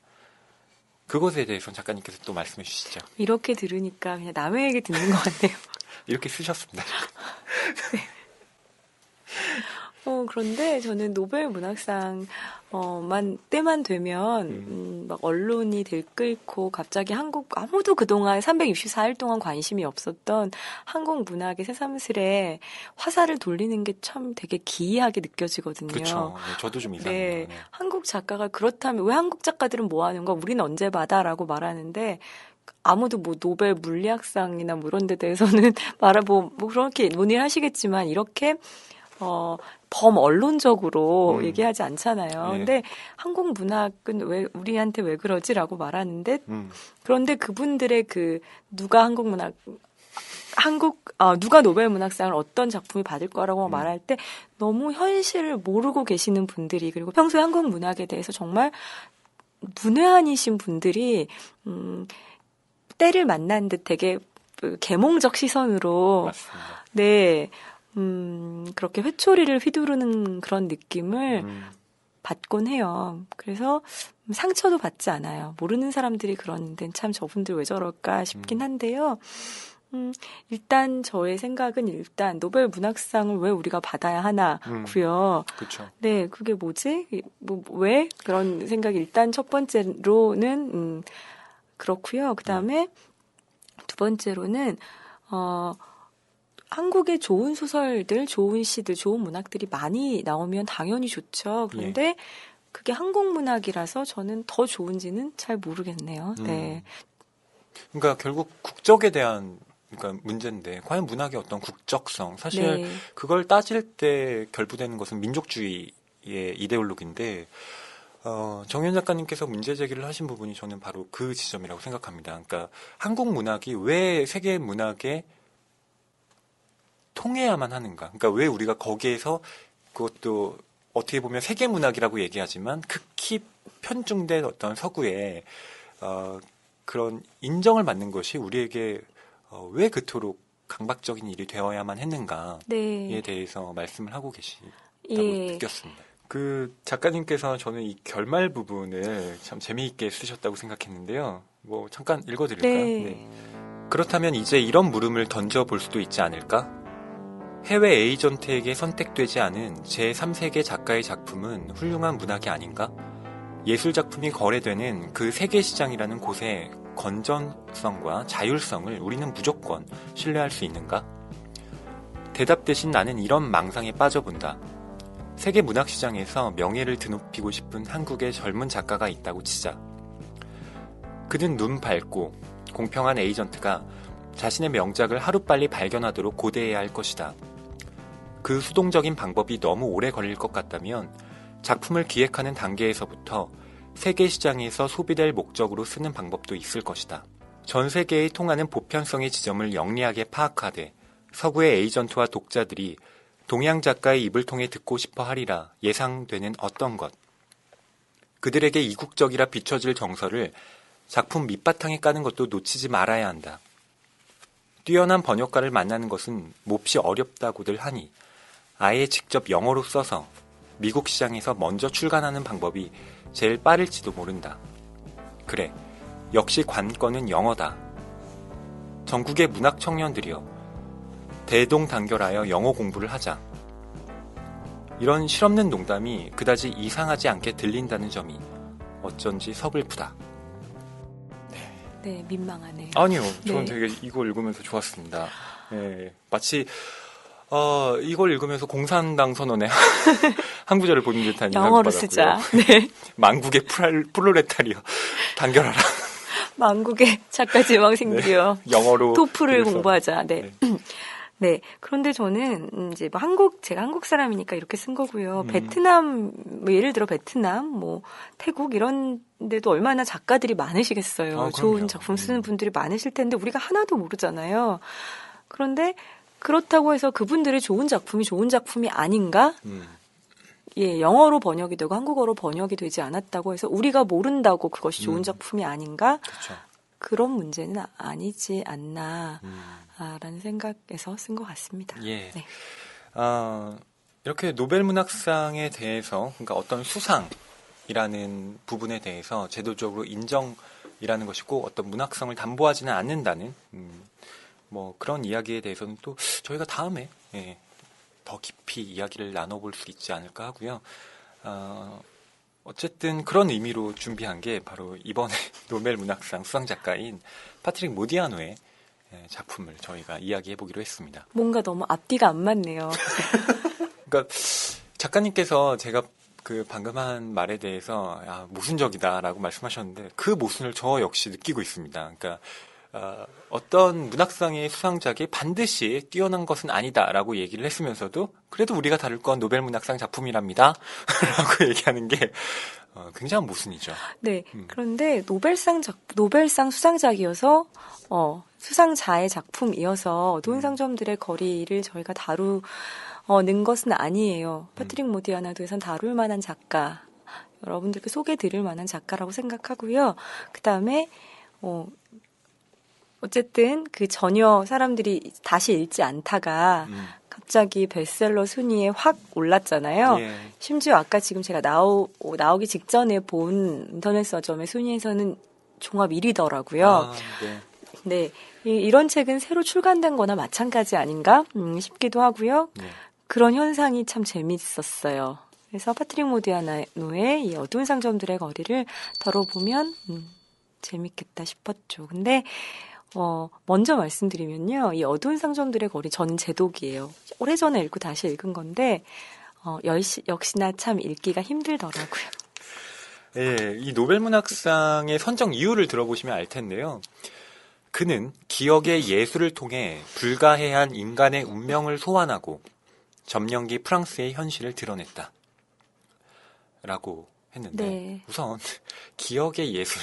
그것에 대해서는 작가님께서 또 말씀해 주시죠. 이렇게 들으니까 그냥 남의 얘기 듣는 것 같네요. 이렇게 쓰셨습니다. 그런데 저는 노벨 문학상 때만 되면 막 언론이 들끓고 갑자기 아무도 그동안 364일 동안 관심이 없었던 한국 문학의 새삼스레 화살을 돌리는 게 참 되게 기이하게 느껴지거든요. 그렇죠. 네, 저도 좀 이상해요. 네, 네. 한국 작가가 그렇다면 왜 한국 작가들은 뭐 하는 거야? 우리는 언제 받아라고 말하는데 아무도 뭐 노벨 물리학상이나 뭐 이런 데 대해서는 뭐 그렇게 논의를 하시겠지만 이렇게 범언론적으로 얘기하지 않잖아요. 예. 근데 한국 문학은 왜 우리한테 왜 그러지라고 말하는데 그런데 그분들의 누가 누가 노벨 문학상을 어떤 작품이 받을 거라고 말할 때 너무 현실을 모르고 계시는 분들이 그리고 평소에 한국 문학에 대해서 정말 문외한이신 분들이 때를 만난 듯 되게 계몽적 시선으로 맞습니다. 네. 그렇게 회초리를 휘두르는 그런 느낌을 받곤 해요. 그래서 상처도 받지 않아요. 모르는 사람들이 그러는데 참 저분들 왜 저럴까 싶긴 한데요. 일단 저의 생각은 일단 노벨 문학상을 왜 우리가 받아야 하나고요. 그렇죠. 네, 그게 뭐지? 왜? 그런 생각이 일단 첫 번째로는 그렇고요. 그다음에 두 번째로는 한국의 좋은 소설들, 좋은 시들, 좋은 문학들이 많이 나오면 당연히 좋죠. 그런데 그게 한국 문학이라서 저는 더 좋은지는 잘 모르겠네요. 네. 그러니까 결국 국적에 대한 그러니까 문제인데 과연 문학의 어떤 국적성 사실 네. 그걸 따질 때 결부되는 것은 민족주의의 이데올로기인데 정현 작가님께서 문제 제기를 하신 부분이 저는 바로 그 지점이라고 생각합니다. 그러니까 한국 문학이 왜 세계 문학에 통해야만 하는가? 그러니까 왜 우리가 거기에서 그것도 어떻게 보면 세계 문학이라고 얘기하지만 극히 편중된 어떤 서구의 그런 인정을 받는 것이 우리에게 왜 그토록 강박적인 일이 되어야만 했는가에 네. 대해서 말씀을 하고 계시다고 예. 느꼈습니다. 그 작가님께서 저는 이 결말 부분을 참 재미있게 쓰셨다고 생각했는데요. 뭐 잠깐 읽어드릴까요? 네. 그렇다면 이제 이런 물음을 던져볼 수도 있지 않을까? 해외 에이전트에게 선택되지 않은 제3세계 작가의 작품은 훌륭한 문학이 아닌가? 예술 작품이 거래되는 그 세계 시장이라는 곳의 건전성과 자율성을 우리는 무조건 신뢰할 수 있는가? 대답 대신 나는 이런 망상에 빠져본다. 세계 문학 시장에서 명예를 드높이고 싶은 한국의 젊은 작가가 있다고 치자. 그는 눈 밝고 공평한 에이전트가 자신의 명작을 하루빨리 발견하도록 고대해야 할 것이다. 그 수동적인 방법이 너무 오래 걸릴 것 같다면 작품을 기획하는 단계에서부터 세계 시장에서 소비될 목적으로 쓰는 방법도 있을 것이다. 전 세계에 통하는 보편성의 지점을 영리하게 파악하되 서구의 에이전트와 독자들이 동양 작가의 입을 통해 듣고 싶어 하리라 예상되는 어떤 것. 그들에게 이국적이라 비춰질 정서를 작품 밑바탕에 까는 것도 놓치지 말아야 한다. 뛰어난 번역가를 만나는 것은 몹시 어렵다고들 하니 아예 직접 영어로 써서 미국 시장에서 먼저 출간하는 방법이 제일 빠를지도 모른다. 그래, 역시 관건은 영어다. 전국의 문학 청년들이여, 대동단결하여 영어 공부를 하자. 이런 실없는 농담이 그다지 이상하지 않게 들린다는 점이 어쩐지 서글프다. 네, 민망하네요. 아니요, 저는 네. 되게 이걸 읽으면서 좋았습니다. 네, 마치 이걸 읽으면서 공산당 선언에 한 구절을 보는 듯한 영어로 인상을 쓰자. 받았고요. 네. 만국의 프롤레타리어 단결하라. 만국의 작가 지망생들이요. 영어로 토플을 글을 써. 공부하자. 네. 네. 네. 그런데 저는 이제 뭐 제가 한국 사람이니까 이렇게 쓴 거고요. 베트남, 뭐 예를 들어 베트남, 뭐 태국 이런 데도 얼마나 작가들이 많으시겠어요. 그럼요. 좋은 작품 쓰는 분들이 많으실 텐데 우리가 하나도 모르잖아요. 그런데 그렇다고 해서 그분들의 좋은 작품이 아닌가? 예, 영어로 번역이 되고 한국어로 번역이 되지 않았다고 해서 우리가 모른다고 그것이 좋은 작품이 아닌가? 그렇죠. 그런 문제는 아니지 않나. 라는 생각에서 쓴 것 같습니다. 예. 네. 이렇게 노벨 문학상에 대해서, 그러니까 어떤 수상이라는 부분에 대해서 제도적으로 인정이라는 것이고 어떤 문학성을 담보하지는 않는다는 뭐 그런 이야기에 대해서는 또 저희가 다음에 더 깊이 이야기를 나눠볼 수 있지 않을까 하고요. 어쨌든 그런 의미로 준비한 게 바로 이번에 노벨 문학상 수상 작가인 파트릭 모디아노의 작품을 저희가 이야기해 보기로 했습니다. 뭔가 너무 앞뒤가 안 맞네요. 그러니까 작가님께서 제가 그 방금 한 말에 대해서 모순적이다라고 말씀하셨는데 그 모순을 저 역시 느끼고 있습니다. 그러니까 어떤 문학상의 수상작이 반드시 뛰어난 것은 아니다라고 얘기를 했으면서도 그래도 우리가 다룰 건 노벨 문학상 작품이랍니다. 라고 얘기하는 게 굉장한 모순이죠. 네. 그런데 노벨상 수상작이어서 수상자의 작품이어서 어두운 상점들의 거리를 저희가 다루는 것은 아니에요. 파트릭 모디아노에선 다룰 만한 작가, 여러분들께 소개 드릴 만한 작가라고 생각하고요. 그 다음에 어쨌든 그 전혀 사람들이 다시 읽지 않다가 갑자기 베스트셀러 순위에 확 올랐잖아요. 예. 심지어 아까 지금 제가 나오기 직전에 본 인터넷 서점의 순위에서는 종합 1위더라고요. 네. 네, 이런 책은 새로 출간된 거나 마찬가지 아닌가 싶기도 하고요. 네. 그런 현상이 참 재밌었어요. 그래서 파트릭 모디아노의 이 어두운 상점들의 거리를 다뤄보면 재밌겠다 싶었죠. 근데 먼저 말씀드리면요. 이 어두운 상점들의 거리 저는 제독이에요. 오래전에 읽고 다시 읽은 건데 역시나 참 읽기가 힘들더라고요. 예, 이 노벨 문학상의 선정 이유를 들어보시면 알 텐데요. 그는 기억의 예술을 통해 불가해한 인간의 운명을 소환하고 점령기 프랑스의 현실을 드러냈다. 라고 했는데 네. 우선 기억의 예술,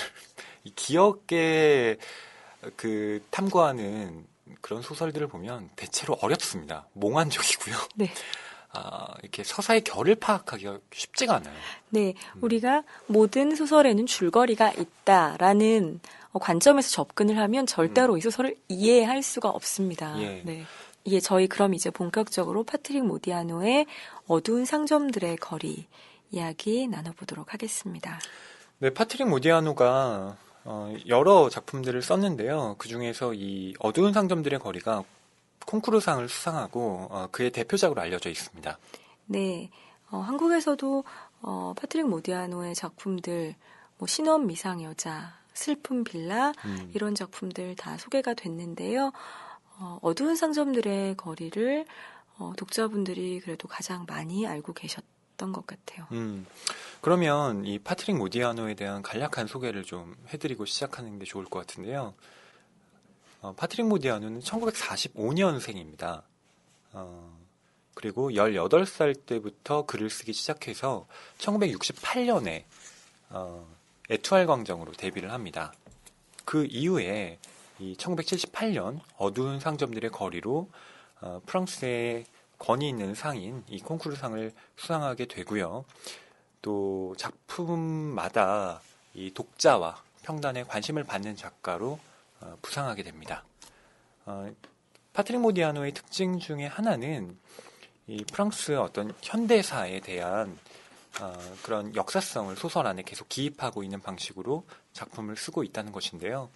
이 기억의 그 탐구하는 그런 소설들을 보면 대체로 어렵습니다. 몽환적이고요. 네. 이렇게 서사의 결을 파악하기가 쉽지가 않아요. 네, 우리가 모든 소설에는 줄거리가 있다라는 관점에서 접근을 하면 절대로 이 소설을 이해할 수가 없습니다. 예. 네. 저희 그럼 이제 본격적으로 파트릭 모디아노의 어두운 상점들의 거리 이야기 나눠보도록 하겠습니다. 네, 파트릭 모디아노가 여러 작품들을 썼는데요. 그 중에서 이 어두운 상점들의 거리가 콩쿠르상을 수상하고 그의 대표작으로 알려져 있습니다. 네, 한국에서도 파트릭 모디아노의 작품들, 뭐 신원 미상 여자, 슬픈 빌라 이런 작품들 다 소개가 됐는데요. 어두운 상점들의 거리를 독자분들이 그래도 가장 많이 알고 계셨던 것 같아요. 그러면 이 파트릭 모디아노에 대한 간략한 소개를 좀 해드리고 시작하는 게 좋을 것 같은데요. 파트릭 모디아노는 1945년생입니다. 그리고 18살 때부터 글을 쓰기 시작해서 1968년에 에투알 광장으로 데뷔를 합니다. 그 이후에 이 1978년 어두운 상점들의 거리로 프랑스의 권위 있는 상인 이 콩쿠르상을 수상하게 되고요. 또 작품마다 이 독자와 평단에 관심을 받는 작가로 부상하게 됩니다. 파트릭 모디아노의 특징 중에 하나는 이 프랑스 어떤 현대사에 대한 그런 역사성을 소설 안에 계속 기입하고 있는 방식으로 작품을 쓰고 있다는 것인데요.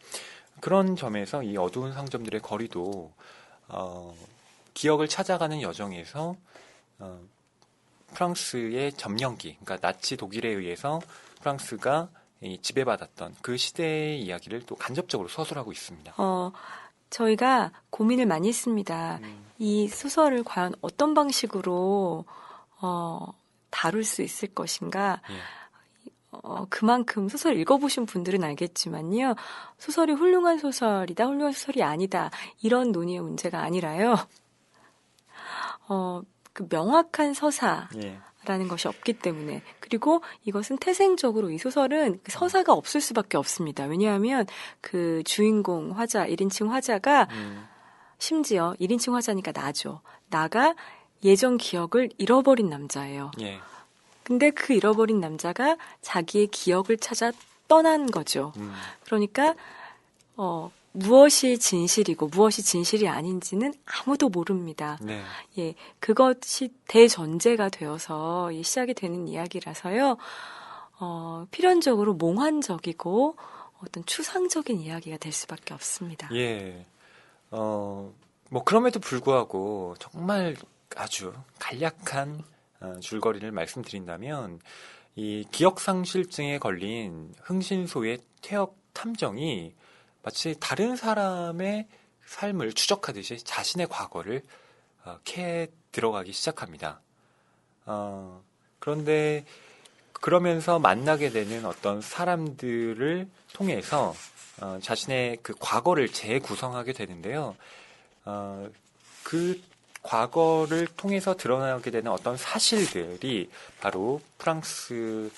그런 점에서 이 어두운 상점들의 거리도 기억을 찾아가는 여정에서 프랑스의 점령기, 그러니까 나치 독일에 의해서 프랑스가 지배받았던 그 시대의 이야기를 또 간접적으로 서술하고 있습니다. 저희가 고민을 많이 했습니다. 이 소설을 과연 어떤 방식으로 다룰 수 있을 것인가. 예. 그만큼 소설 읽어보신 분들은 알겠지만요. 소설이 훌륭한 소설이다, 훌륭한 소설이 아니다. 이런 논의의 문제가 아니라요. 그 명확한 서사라는 것이 없기 때문에. 그리고 이것은 태생적으로 이 소설은 그 서사가 없을 수밖에 없습니다. 왜냐하면 그 주인공 화자, 1인칭 화자가 심지어 1인칭 화자니까 나죠. 나가 예전 기억을 잃어버린 남자예요. 예. 근데 그 잃어버린 남자가 자기의 기억을 찾아 떠난 거죠. 그러니까 무엇이 진실이고 무엇이 진실이 아닌지는 아무도 모릅니다. 네. 예, 그것이 대전제가 되어서 시작이 되는 이야기라서요. 필연적으로 몽환적이고 어떤 추상적인 이야기가 될 수밖에 없습니다. 예. 뭐 그럼에도 불구하고 정말 아주 간략한 줄거리를 말씀드린다면 이 기억상실증에 걸린 흥신소의 퇴역 탐정이 마치 다른 사람의 삶을 추적하듯이 자신의 과거를 캐 들어가기 시작합니다. 그런데 그러면서 만나게 되는 어떤 사람들을 통해서 자신의 그 과거를 재구성하게 되는데요. 그 과거를 통해서 드러나게 되는 어떤 사실들이 바로 프랑스의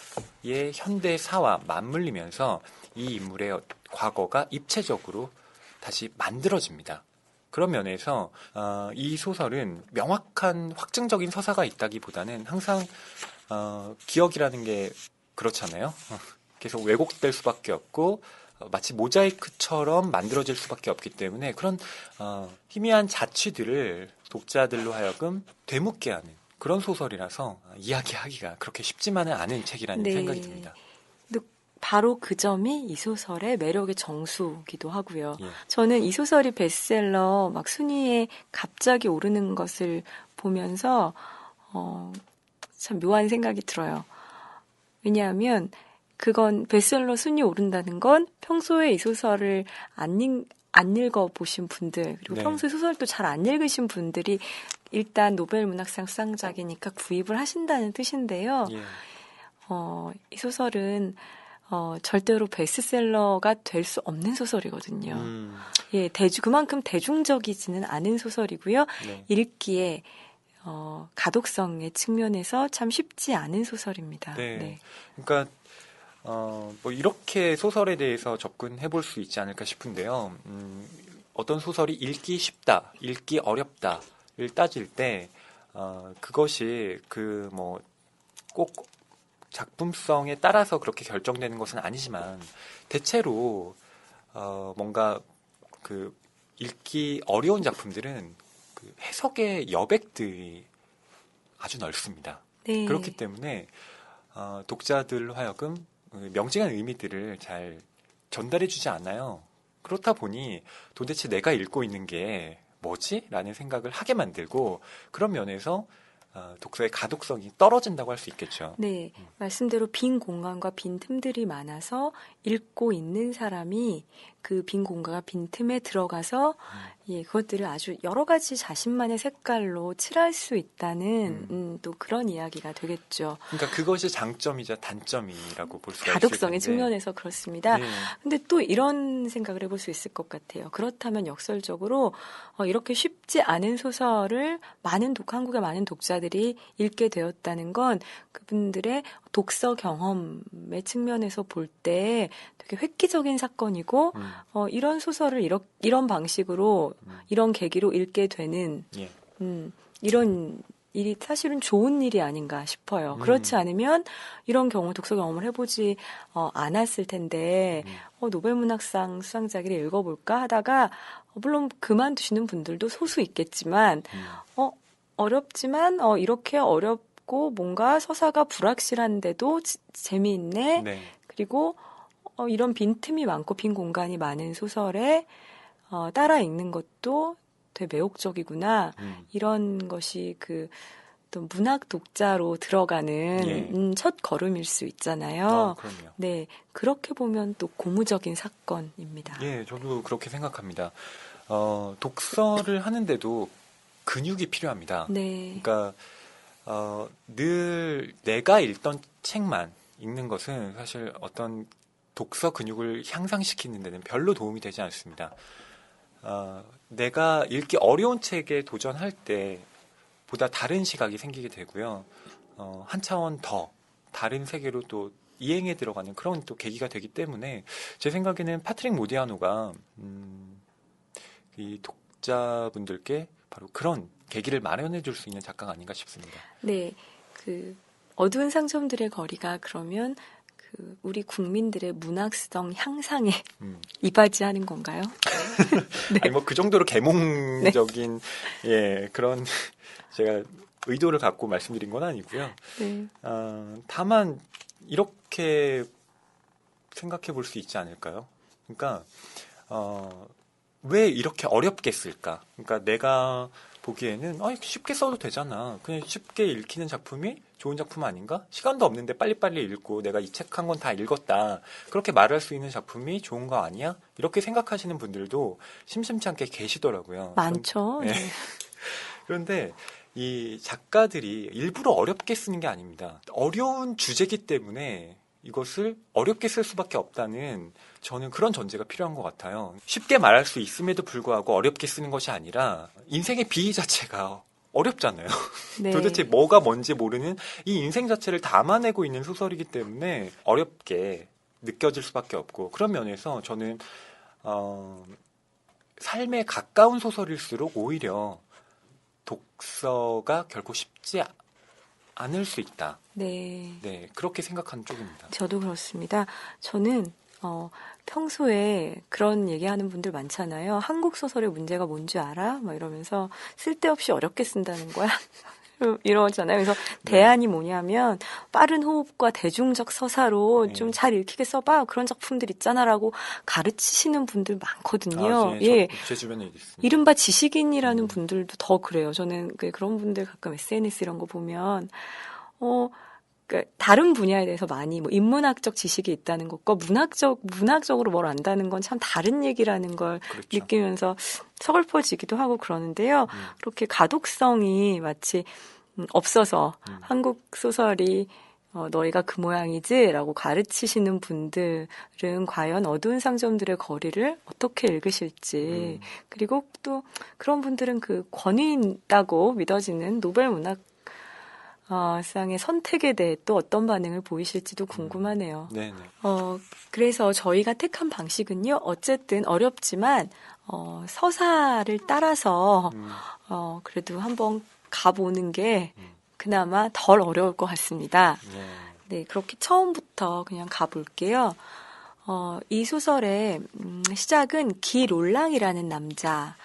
현대사와 맞물리면서 이 인물의 과거가 입체적으로 다시 만들어집니다. 그런 면에서 이 소설은 명확한 확증적인 서사가 있다기보다는 항상 기억이라는 게 그렇잖아요. 계속 왜곡될 수밖에 없고 마치 모자이크처럼 만들어질 수밖에 없기 때문에 그런 희미한 자취들을 독자들로 하여금 되묻게 하는 그런 소설이라서 이야기하기가 그렇게 쉽지만은 않은 책이라는 네. 생각이 듭니다. 근데 바로 그 점이 이 소설의 매력의 정수기도 하고요. 예. 저는 이 소설이 베스트셀러 막 순위에 갑자기 오르는 것을 보면서 참 묘한 생각이 들어요. 왜냐하면 그건 베스트셀러 순위 오른다는 건 평소에 이 소설을 안 읽어보신 분들, 그리고 네. 평소에 소설도 잘 안 읽으신 분들이 일단 노벨 문학상 수상작이니까 구입을 하신다는 뜻인데요. 예. 이 소설은 절대로 베스트셀러가 될 수 없는 소설이거든요. 예, 그만큼 대중적이지는 않은 소설이고요. 네. 읽기에 가독성의 측면에서 참 쉽지 않은 소설입니다. 네. 네. 그러니까 뭐 이렇게 소설에 대해서 접근해 볼 수 있지 않을까 싶은데요. 어떤 소설이 읽기 쉽다, 읽기 어렵다를 따질 때 그것이 그 뭐 꼭 작품성에 따라서 그렇게 결정되는 것은 아니지만 대체로 뭔가 그 읽기 어려운 작품들은 그 해석의 여백들이 아주 넓습니다. 네. 그렇기 때문에 독자들로 하여금 명징한 의미들을 잘 전달해주지 않아요. 그렇다 보니 도대체 내가 읽고 있는 게 뭐지? 라는 생각을 하게 만들고 그런 면에서 독서의 가독성이 떨어진다고 할 수 있겠죠. 네, 말씀대로 빈 공간과 빈 틈들이 많아서 읽고 있는 사람이 그 빈 공간과 빈 틈에 들어가서 예, 그것들을 아주 여러 가지 자신만의 색깔로 칠할 수 있다는 또 그런 이야기가 되겠죠. 그러니까 그것이 장점이자 단점이라고 볼 수가 있을 가독성의 텐데. 측면에서 그렇습니다. 네. 근데 또 이런 생각을 해볼 수 있을 것 같아요. 그렇다면 역설적으로 이렇게 쉽지 않은 소설을 한국의 많은 독자들이 읽게 되었다는 건 그분들의 독서 경험의 측면에서 볼 때 되게 획기적인 사건이고 이런 소설을 이런 방식으로 이런 계기로 읽게 되는 예. 이런 일이 사실은 좋은 일이 아닌가 싶어요. 그렇지 않으면 이런 독서 경험을 해보지 않았을 텐데 노벨문학상 수상작을 읽어볼까 하다가 물론 그만두시는 분들도 소수 있겠지만 어렵지만 이렇게 어렵고 뭔가 서사가 불확실한데도 재미있네. 네. 그리고 이런 빈틈이 많고 빈 공간이 많은 소설에 따라 읽는 것도 되게 매혹적이구나. 이런 것이 또 문학 독자로 들어가는 예. 첫 걸음일 수 있잖아요. 그럼요. 네, 그렇게 보면 또 고무적인 사건입니다. 예, 저도 그렇게 생각합니다. 독서를 하는데도 근육이 필요합니다. 네, 그러니까 늘 내가 읽던 책만 읽는 것은 사실 어떤 독서 근육을 향상시키는 데는 별로 도움이 되지 않습니다. 내가 읽기 어려운 책에 도전할 때 보다 다른 시각이 생기게 되고요. 한 차원 더 다른 세계로 또 이행에 들어가는 그런 또 계기가 되기 때문에 제 생각에는 파트릭 모디아노가 이 독자분들께 바로 그런 계기를 마련해 줄 수 있는 작가가 아닌가 싶습니다. 네, 어두운 상점들의 거리가 그러면 우리 국민들의 문학성 향상에 음. 이바지하는 건가요? 아니 뭐 그 정도로 계몽적인 예 그런 제가 의도를 갖고 말씀드린 건 아니고요. 네. 다만 이렇게 생각해 볼 수 있지 않을까요? 그러니까 왜 이렇게 어렵게 쓸까? 그러니까 내가 보기에는 쉽게 써도 되잖아. 그냥 쉽게 읽히는 작품이 좋은 작품 아닌가? 시간도 없는데 빨리빨리 읽고 내가 이 책 한 권 다 읽었다. 그렇게 말할 수 있는 작품이 좋은 거 아니야? 이렇게 생각하시는 분들도 심심치 않게 계시더라고요. 많죠. 네. 네. 그런데 이 작가들이 일부러 어렵게 쓰는 게 아닙니다. 어려운 주제이기 때문에 이것을 어렵게 쓸 수밖에 없다는 저는 그런 전제가 필요한 것 같아요. 쉽게 말할 수 있음에도 불구하고 어렵게 쓰는 것이 아니라 인생의 비위 자체가 어렵잖아요. 네. 도대체 뭐가 뭔지 모르는 이 인생 자체를 담아내고 있는 소설이기 때문에 어렵게 느껴질 수밖에 없고 그런 면에서 저는 삶에 가까운 소설일수록 오히려 독서가 결코 쉽지 않을 수 있다. 네. 네, 그렇게 생각하는 쪽입니다. 저도 그렇습니다. 저는 평소에 그런 얘기하는 분들 많잖아요. 한국 소설의 문제가 뭔지 알아? 막 이러면서 쓸데없이 어렵게 쓴다는 거야. 이러잖아요. 그래서 대안이 뭐냐면 빠른 호흡과 대중적 서사로 네. 좀 잘 읽히게 써봐. 그런 작품들 있잖아라고 가르치시는 분들 많거든요. 예, 제 주변에 있습니다. 이른바 지식인이라는 분들도 더 그래요. 저는 그런 분들 가끔 SNS 이런 거 보면 다른 분야에 대해서 많이 뭐 인문학적 지식이 있다는 것과 문학적으로 뭘 안다는 건 참 다른 얘기라는 걸 그렇죠. 느끼면서 서글퍼지기도 하고 그러는데요. 그렇게 가독성이 마치 없어서 한국 소설이 너희가 그 모양이지라고 가르치시는 분들은 과연 어두운 상점들의 거리를 어떻게 읽으실지 그리고 또 그런 분들은 그 권위 있다고 믿어지는 노벨 문학 상의 선택에 대해 또 어떤 반응을 보이실지도 궁금하네요. 네네. 그래서 저희가 택한 방식은요, 어쨌든 어렵지만, 서사를 따라서, 그래도 한번 가보는 게 그나마 덜 어려울 것 같습니다. 네, 그렇게 처음부터 그냥 가볼게요. 이 소설의 시작은 기롤랑이라는 남자,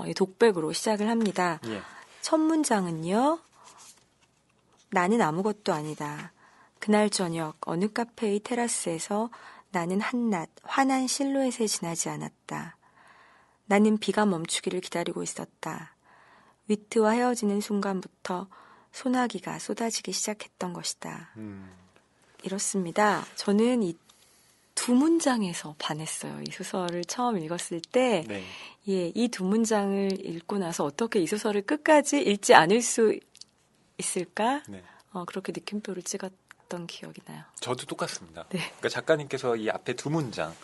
의 독백으로 시작을 합니다. 예. 첫 문장은요, 나는 아무것도 아니다. 그날 저녁 어느 카페의 테라스에서 나는 한낮 환한 실루엣에 지나지 않았다. 나는 비가 멈추기를 기다리고 있었다. 위트와 헤어지는 순간부터 소나기가 쏟아지기 시작했던 것이다. 이렇습니다. 저는 이 두 문장에서 반했어요. 이 소설을 처음 읽었을 때, 네. 이 두 문장을 읽고 나서 어떻게 이 소설을 끝까지 읽지 않을 수 있을까? 네. 그렇게 느낌표를 찍었던 기억이 나요. 저도 똑같습니다. 네. 그러니까 작가님께서 이 앞에 두 문장에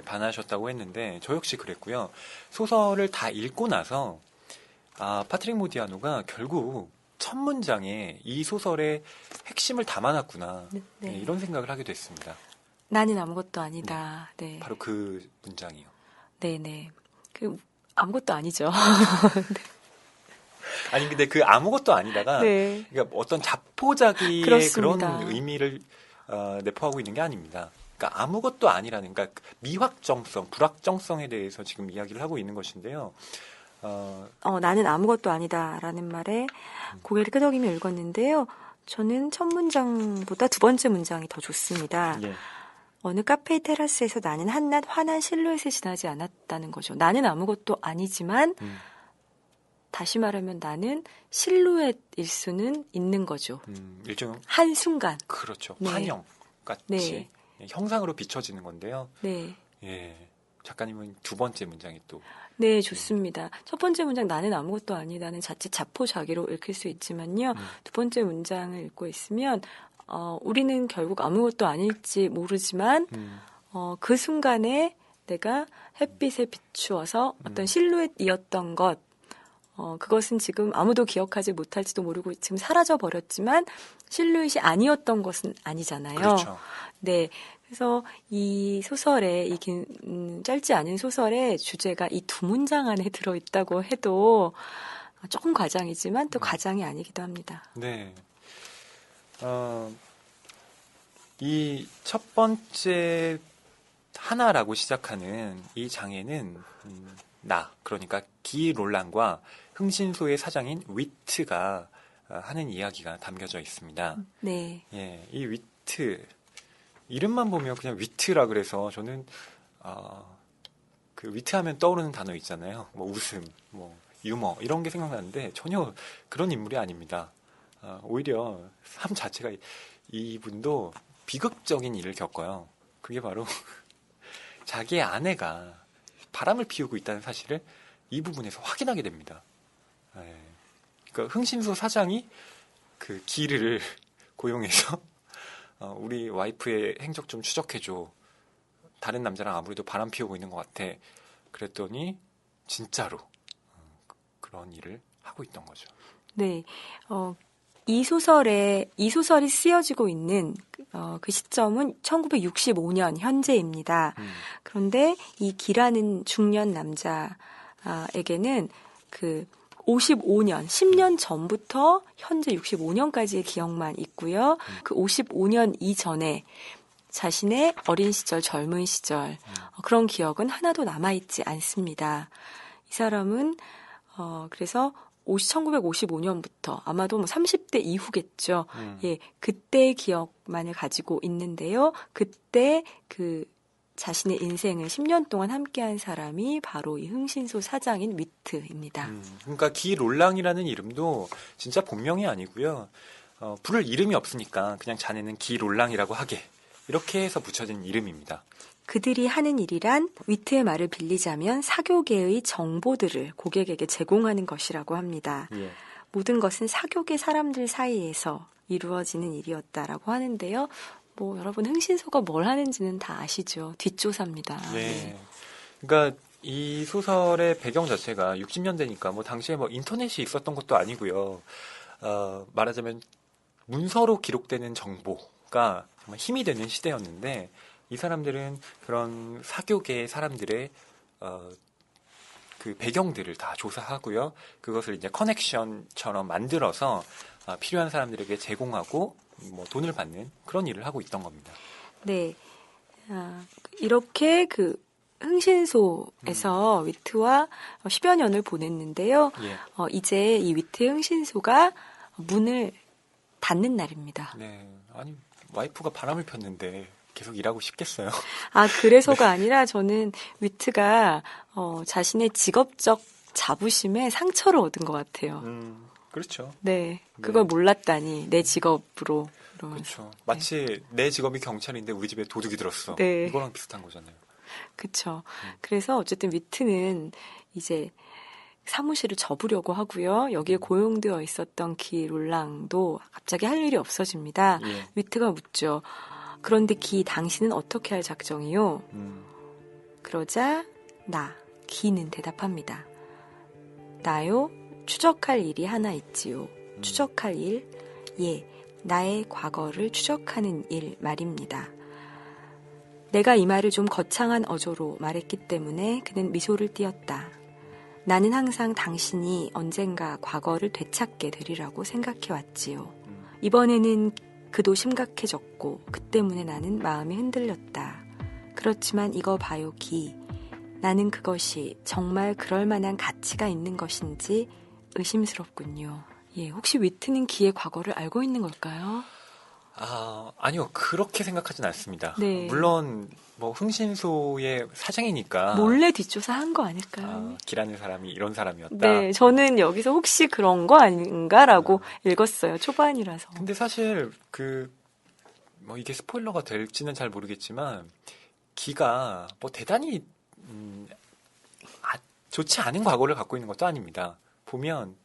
반하셨다고 했는데 저 역시 그랬고요. 소설을 다 읽고 나서 파트릭 모디아노가 결국 첫 문장에 이 소설의 핵심을 담아놨구나. 네. 네, 이런 생각을 하게 됐습니다. 나는 아무것도 아니다. 네. 바로 그 문장이요. 네네. 아무것도 아니죠. 아니 근데 그 아무것도 아니다가 네. 그러니까 어떤 자포자기의 그렇습니다. 그런 의미를 내포하고 있는 게 아닙니다. 그러니까 아무것도 아니라는 그러니까 미확정성, 불확정성에 대해서 지금 이야기를 하고 있는 것인데요. 나는 아무것도 아니다라는 말에 고개를 끄덕이며 읽었는데요. 저는 첫 문장보다 두 번째 문장이 더 좋습니다. 예. 어느 카페 테라스에서 나는 한낮 환한 실루엣에 지나지 않았다는 거죠. 나는 아무것도 아니지만 다시 말하면 나는 실루엣일 수는 있는 거죠. 일종 한순간. 그렇죠. 네. 환영 같이 네. 형상으로 비춰지는 건데요. 네. 예. 작가님은 두 번째 문장이 또 네, 좋습니다. 첫 번째 문장 나는 아무것도 아니다는 자칫 자포자기로 읽힐 수 있지만요. 두 번째 문장을 읽고 있으면 우리는 결국 아무것도 아닐지 모르지만 그 순간에 내가 햇빛에 비추어서 어떤 실루엣이었던 것 그것은 지금 아무도 기억하지 못할지도 모르고 지금 사라져 버렸지만 실루엣이 아니었던 것은 아니잖아요. 그렇죠. 네. 그래서 이 소설의 짧지 않은 소설의 주제가 이 두 문장 안에 들어있다고 해도 조금 과장이지만 또 과장이 아니기도 합니다. 네. 이 첫 번째 하나라고 시작하는 이 장에는 그러니까 기롤랑과 흥신소의 사장인 위트가 하는 이야기가 담겨져 있습니다. 네. 예, 이 위트 이름만 보면 그냥 위트라 그래서 저는 그 위트하면 떠오르는 단어 있잖아요. 뭐 웃음, 뭐 유머 이런 게 생각나는데 전혀 그런 인물이 아닙니다. 오히려 삶 자체가 이분도 비극적인 일을 겪어요. 그게 바로 자기의 아내가 바람을 피우고 있다는 사실을 이 부분에서 확인하게 됩니다. 예. 그러니까 흥신소 사장이 그 기를 고용해서 우리 와이프의 행적 좀 추적해줘. 다른 남자랑 아무래도 바람 피우고 있는 것 같아. 그랬더니 진짜로 그런 일을 하고 있던 거죠. 네. 이 소설이 쓰여지고 있는 그 시점은 1965년 현재입니다. 그런데 이 기라는 중년 남자에게는 그 55년, 10년 전부터 현재 65년까지의 기억만 있고요. 그 55년 이전에 자신의 어린 시절, 젊은 시절 그런 기억은 하나도 남아있지 않습니다. 이 사람은 그래서 1955년부터 아마도 뭐 30대 이후겠죠. 예, 그때의 기억만을 가지고 있는데요. 그때 그 자신의 인생을 10년 동안 함께한 사람이 바로 이 흥신소 사장인 위트입니다. 그러니까 기롤랑이라는 이름도 진짜 본명이 아니고요. 부를 이름이 없으니까 그냥 자네는 기롤랑이라고 하게 이렇게 해서 붙여진 이름입니다. 그들이 하는 일이란 위트의 말을 빌리자면 사교계의 정보들을 고객에게 제공하는 것이라고 합니다. 예. 모든 것은 사교계 사람들 사이에서 이루어지는 일이었다라고 하는데요. 뭐 여러분 흥신소가 뭘 하는지는 다 아시죠? 뒷조사입니다. 네. 그러니까 이 소설의 배경 자체가 60년대니까 뭐 당시에 뭐 인터넷이 있었던 것도 아니고요. 말하자면 문서로 기록되는 정보가 정말 힘이 되는 시대였는데 이 사람들은 그런 사교계 사람들의 그 배경들을 다 조사하고요. 그것을 이제 커넥션처럼 만들어서 필요한 사람들에게 제공하고 뭐 돈을 받는 그런 일을 하고 있던 겁니다. 네. 이렇게 그 흥신소에서 위트와 10여 년을 보냈는데요. 예. 이제 이 위트의 흥신소가 문을 닫는 날입니다. 네. 아니, 와이프가 바람을 폈는데 계속 일하고 싶겠어요. 그래서가 아니라 저는 위트가 자신의 직업적 자부심에 상처를 얻은 것 같아요. 그렇죠. 네. 그걸 몰랐다니, 내 직업으로. 이러면서. 그렇죠. 마치 내 직업이 경찰인데 우리 집에 도둑이 들었어. 네. 이거랑 비슷한 거잖아요. 그쵸. 그래서 어쨌든 위트는 이제 사무실을 접으려고 하고요. 여기에 고용되어 있었던 기롤랑도 갑자기 할 일이 없어집니다. 예. 위트가 묻죠. 그런데 당신은 어떻게 할 작정이요? 그러자 기는 대답합니다. 나요? 추적할 일이 하나 있지요. 추적할 일? 예, 나의 과거를 추적하는 일 말입니다. 내가 이 말을 좀 거창한 어조로 말했기 때문에 그는 미소를 띄었다. 나는 항상 당신이 언젠가 과거를 되찾게 되리라고 생각해왔지요. 이번에는 그도 심각해졌고 그 때문에 나는 마음이 흔들렸다. 그렇지만 이거 봐요, 나는 그것이 정말 그럴 만한 가치가 있는 것인지 의심스럽군요. 예, 혹시 위트는 기의 과거를 알고 있는 걸까요? 아니요. 그렇게 생각하진 않습니다. 네. 물론 뭐 흥신소의 사장이니까 몰래 뒷조사한 거 아닐까요? 기라는 사람이 이런 사람이었다. 네, 저는 여기서 혹시 그런 거 아닌가라고 읽었어요. 초반이라서. 근데 사실 뭐 이게 스포일러가 될지는 잘 모르겠지만 기가 뭐 대단히 좋지 않은 과거를 갖고 있는 것도 아닙니다. 보면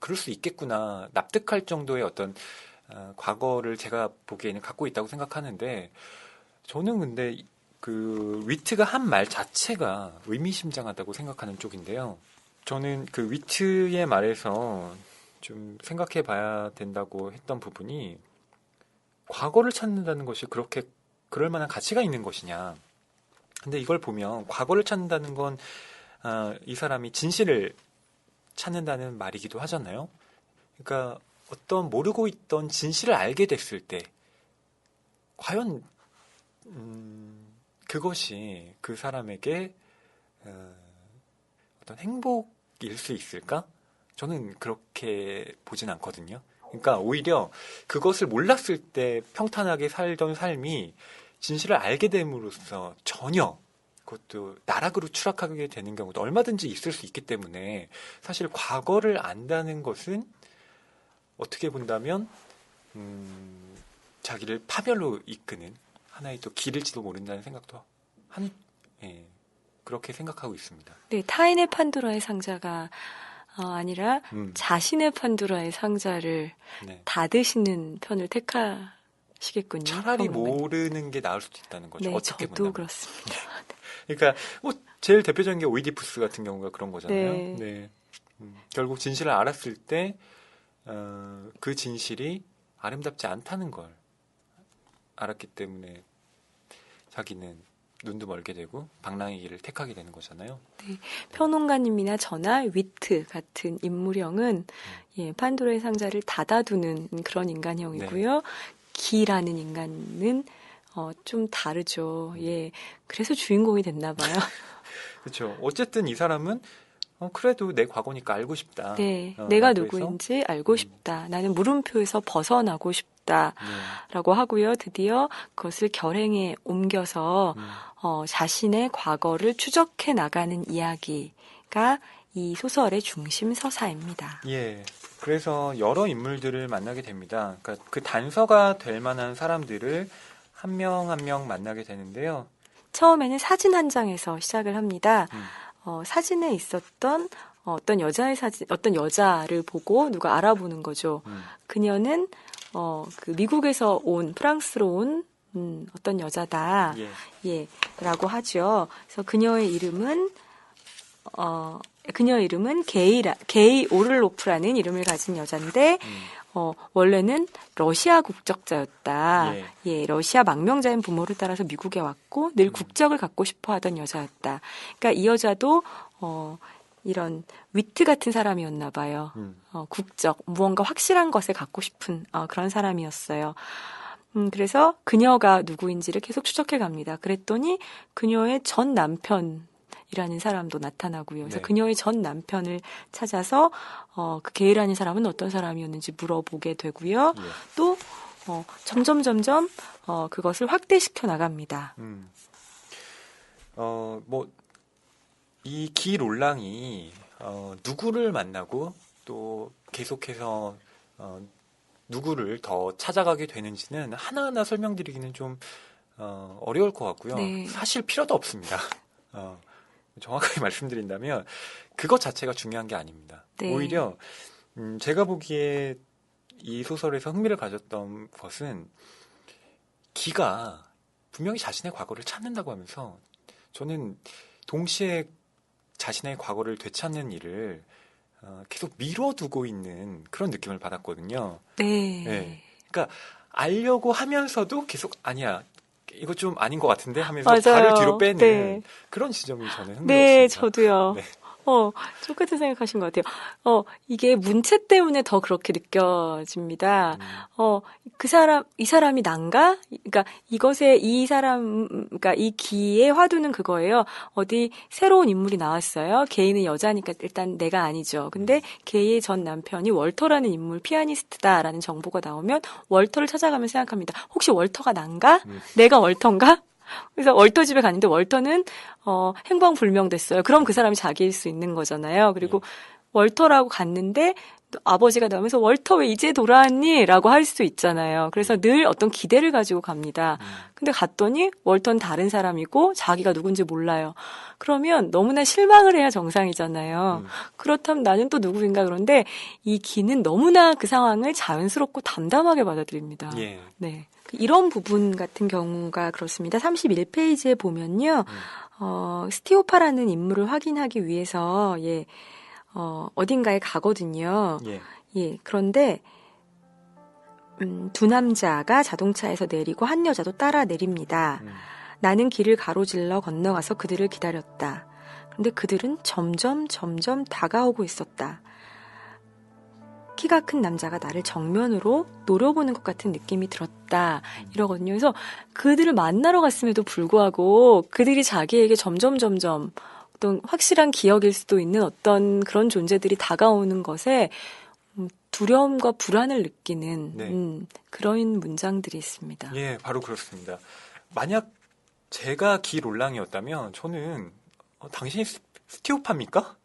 그럴 수 있겠구나 납득할 정도의 어떤 과거를 제가 보기에는 갖고 있다고 생각하는데 저는 근데 그 위트가 한 말 자체가 의미심장하다고 생각하는 쪽인데요. 저는 그 위트의 말에서 좀 생각해 봐야 된다고 했던 부분이 과거를 찾는다는 것이 그렇게 그럴 만한 가치가 있는 것이냐. 근데 이걸 보면 과거를 찾는다는 건 이 사람이 진실을 찾는다는 말이기도 하잖아요. 그러니까 어떤 모르고 있던 진실을 알게 됐을 때 과연 그것이 그 사람에게 어떤 행복일 수 있을까? 저는 그렇게 보진 않거든요. 그러니까 오히려 그것을 몰랐을 때 평탄하게 살던 삶이 진실을 알게 됨으로써 전혀 그것도 나락으로 추락하게 되는 경우도 얼마든지 있을 수 있기 때문에 사실 과거를 안다는 것은 어떻게 본다면 자기를 파멸로 이끄는 하나의 또 길일지도 모른다는 생각도 예, 그렇게 생각하고 있습니다. 네, 타인의 판도라의 상자가 아니라 자신의 판도라의 상자를 네. 닫으시는 편을 택하시겠군요. 차라리 평론가님. 모르는 게 나을 수도 있다는 거죠. 네, 어떻게 저도 본다면. 그렇습니다. 그러니까 뭐 제일 대표적인 게 오이디푸스 같은 경우가 그런 거잖아요. 네. 네. 결국 진실을 알았을 때 그 진실이 아름답지 않다는 걸 알았기 때문에 자기는 눈도 멀게 되고 방랑의 길을 택하게 되는 거잖아요. 네, 평론가님이나 저나 위트 같은 인물형은 예, 판도라의 상자를 닫아두는 그런 인간형이고요. 기라는 인간은 좀 다르죠. 예, 그래서 주인공이 됐나 봐요. 그렇죠. 어쨌든 이 사람은 그래도 내 과거니까 알고 싶다. 네, 내가 라고 해서, 누구인지 알고 싶다. 나는 물음표에서 벗어나고 싶다. 네. 라고 하고요. 드디어 그것을 결행에 옮겨서 자신의 과거를 추적해 나가는 이야기가 이 소설의 중심 서사입니다. 예. 그래서 여러 인물들을 만나게 됩니다. 그러니까 그 단서가 될 만한 사람들을 한 명 한 명 만나게 되는데요. 처음에는 사진 한 장에서 시작을 합니다. 사진에 있었던 어떤 여자의 사진, 어떤 여자를 보고 누가 알아보는 거죠. 그녀는 그 미국에서 온, 프랑스로 온 어떤 여자다. 예. 예, 라고 하죠. 그래서 그녀의 이름은 게이 오를로프라는 이름을 가진 여자인데, 원래는 러시아 국적자였다. 예. 예, 러시아 망명자인 부모를 따라서 미국에 왔고, 늘 국적을 갖고 싶어 하던 여자였다. 그러니까 이 여자도, 이런 위트 같은 사람이었나 봐요. 국적, 무언가 확실한 것을 갖고 싶은 그런 사람이었어요. 그래서 그녀가 누구인지를 계속 추적해 갑니다. 그랬더니 그녀의 전 남편이라는 사람도 나타나고요. 그래서 네. 그녀의 전 남편을 찾아서 그 게이라는 사람은 어떤 사람이었는지 물어보게 되고요. 예. 또 점점 그것을 확대시켜 나갑니다. 뭐 이 기롤랑이 누구를 만나고 또 계속해서 누구를 더 찾아가게 되는지는 하나하나 설명드리기는 좀 어려울 것 같고요. 네. 사실 필요도 없습니다. 정확하게 말씀드린다면 그것 자체가 중요한 게 아닙니다. 네. 오히려 제가 보기에 이 소설에서 흥미를 가졌던 것은 기가 분명히 자신의 과거를 찾는다고 하면서 저는 동시에 자신의 과거를 되찾는 일을 계속 미뤄두고 있는 그런 느낌을 받았거든요. 네. 네. 그러니까 알려고 하면서도 계속 아니야. 이거 좀 아닌 것 같은데 하면서 맞아요. 발을 뒤로 빼는 네. 그런 지점이 저는 흥미로웠습니다. 네, 저도요. 네. 똑같은 생각하신 것 같아요. 이게 문체 때문에 더 그렇게 느껴집니다. 이 사람이 난가? 그러니까 그러니까 이 기의 화두는 그거예요. 어디 새로운 인물이 나왔어요. 게이는 여자니까 일단 내가 아니죠. 근데 게이의 전 남편이 월터라는 인물, 피아니스트다라는 정보가 나오면 월터를 찾아가면 생각합니다. 혹시 월터가 난가? 내가 월터인가? 그래서 월터 집에 갔는데 월터는 행방불명됐어요. 그럼 그 사람이 자기일 수 있는 거잖아요. 그리고 월터라고 갔는데 아버지가 나오면서 월터 왜 이제 돌아왔니? 라고 할 수 있잖아요. 그래서 늘 어떤 기대를 가지고 갑니다. 근데 갔더니 월터는 다른 사람이고 자기가 누군지 몰라요. 그러면 너무나 실망을 해야 정상이잖아요. 그렇다면 나는 또 누구인가. 그런데 이 기는 너무나 그 상황을 자연스럽고 담담하게 받아들입니다. 예. 네. 이런 부분 같은 경우가 그렇습니다. 31페이지에 보면요. 스티오파라는 인물을 확인하기 위해서 어딘가에 가거든요. 예. 예. 그런데 두 남자가 자동차에서 내리고 한 여자도 따라 내립니다. 나는 길을 가로질러 건너가서 그들을 기다렸다. 그런데 그들은 점점 다가오고 있었다. 키가 큰 남자가 나를 정면으로 노려보는 것 같은 느낌이 들었다. 이러거든요. 그래서 그들을 만나러 갔음에도 불구하고 그들이 자기에게 점점 어떤 확실한 기억일 수도 있는 어떤 그런 존재들이 다가오는 것에 두려움과 불안을 느끼는 네. 그런 문장들이 있습니다. 예, 바로 그렇습니다. 만약 제가 기롤랑이었다면 저는 당신이 스티오파입니까?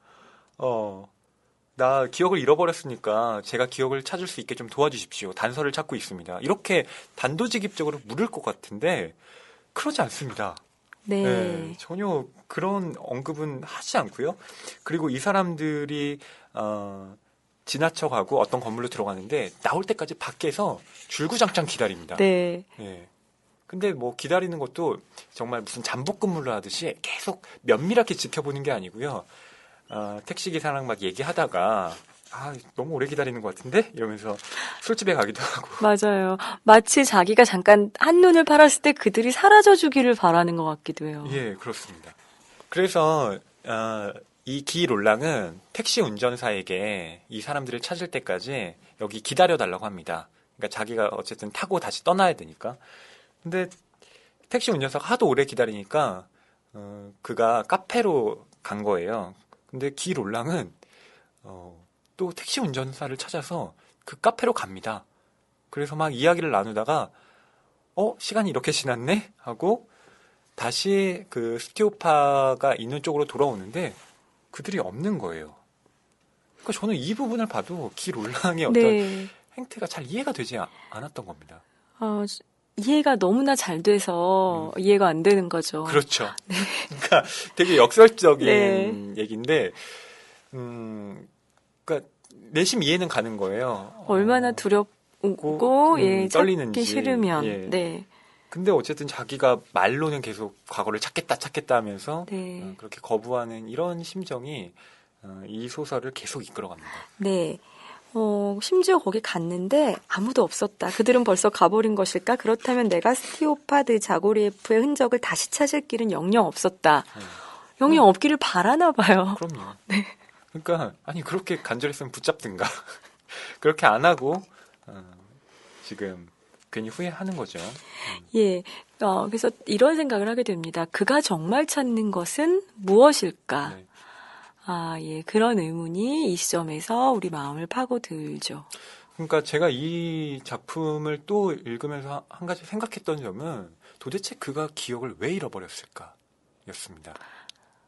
나 기억을 잃어버렸으니까 제가 기억을 찾을 수 있게 좀 도와주십시오. 단서를 찾고 있습니다. 이렇게 단도직입적으로 물을 것 같은데 그러지 않습니다. 네. 네, 전혀 그런 언급은 하지 않고요. 그리고 이 사람들이 지나쳐가고 어떤 건물로 들어가는데 나올 때까지 밖에서 줄구장창 기다립니다. 네. 예. 근데 뭐 기다리는 것도 정말 무슨 잠복 근무를 하듯이 계속 면밀하게 지켜보는 게 아니고요. 택시 기사랑 막 얘기하다가 너무 오래 기다리는 것 같은데 이러면서 술집에 가기도 하고. 맞아요. 마치 자기가 잠깐 한눈을 팔았을 때 그들이 사라져 주기를 바라는 것 같기도 해요. 예, 그렇습니다. 그래서 이 기롤랑은 택시 운전사에게 이 사람들을 찾을 때까지 여기 기다려달라고 합니다. 그러니까 자기가 어쨌든 타고 다시 떠나야 되니까. 근데 택시 운전사가 하도 오래 기다리니까 그가 카페로 간 거예요. 근데 기롤랑은 또 택시 운전사를 찾아서 그 카페로 갑니다. 그래서 막 이야기를 나누다가 시간이 이렇게 지났네? 하고 다시 그 스티오파가 있는 쪽으로 돌아오는데 그들이 없는 거예요. 그러니까 저는 이 부분을 봐도 기롤랑의 어떤 네. 행태가 잘 이해가 되지 않았던 겁니다. 이해가 너무나 잘 돼서 이해가 안 되는 거죠. 그렇죠. 그러니까 되게 역설적인 네. 얘기인데, 그러니까 내심 이해는 가는 거예요. 얼마나 두렵고 떨리는지. 찾기 싫으면. 예. 네. 근데 어쨌든 자기가 말로는 계속 과거를 찾겠다 하면서 네. 그렇게 거부하는 이런 심정이 이 소설을 계속 이끌어갑니다. 네. 심지어 거기 갔는데 아무도 없었다. 그들은 벌써 가버린 것일까? 그렇다면 내가 스티오파드 자고리에프의 흔적을 다시 찾을 길은 영영 없었다. 영영 없기를 바라나 봐요. 그럼요. 네. 그러니까 그렇게 간절했으면 붙잡든가. 그렇게 안 하고 지금 괜히 후회하는 거죠. 예. 그래서 이런 생각을 하게 됩니다. 그가 정말 찾는 것은 무엇일까? 네. 예. 그런 의문이 이 시점에서 우리 마음을 파고들죠. 그러니까 제가 이 작품을 또 읽으면서 한 가지 생각했던 점은 도대체 그가 기억을 왜 잃어버렸을까? 였습니다.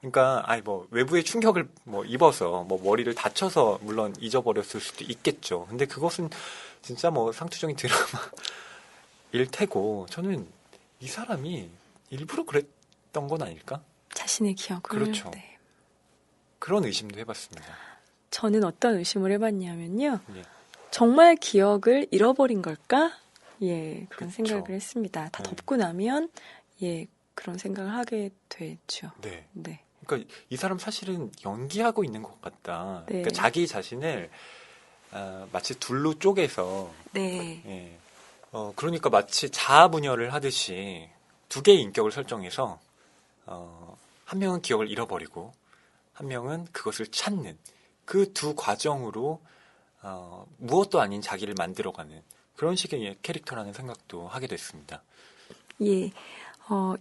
그러니까, 외부의 충격을 입어서, 머리를 다쳐서 물론 잊어버렸을 수도 있겠죠. 근데 그것은 진짜 상투적인 드라마일 테고, 저는 이 사람이 일부러 그랬던 건 아닐까? 자신의 기억을. 그렇죠. 네. 그런 의심도 해봤습니다. 저는 어떤 의심을 해봤냐면요. 예. 정말 기억을 잃어버린 걸까? 예, 그런 그렇죠. 생각을 했습니다. 다 네. 덮고 나면, 그런 생각을 하게 됐죠. 네. 네. 그러니까 이 사람 사실은 연기하고 있는 것 같다. 네. 그러니까 자기 자신을 마치 둘로 쪼개서 네. 예. 그러니까 마치 자아분열을 하듯이 두 개의 인격을 설정해서 한 명은 기억을 잃어버리고 한 명은 그것을 찾는 그 두 과정으로 무엇도 아닌 자기를 만들어가는 그런 식의 캐릭터라는 생각도 하게 됐습니다. 예.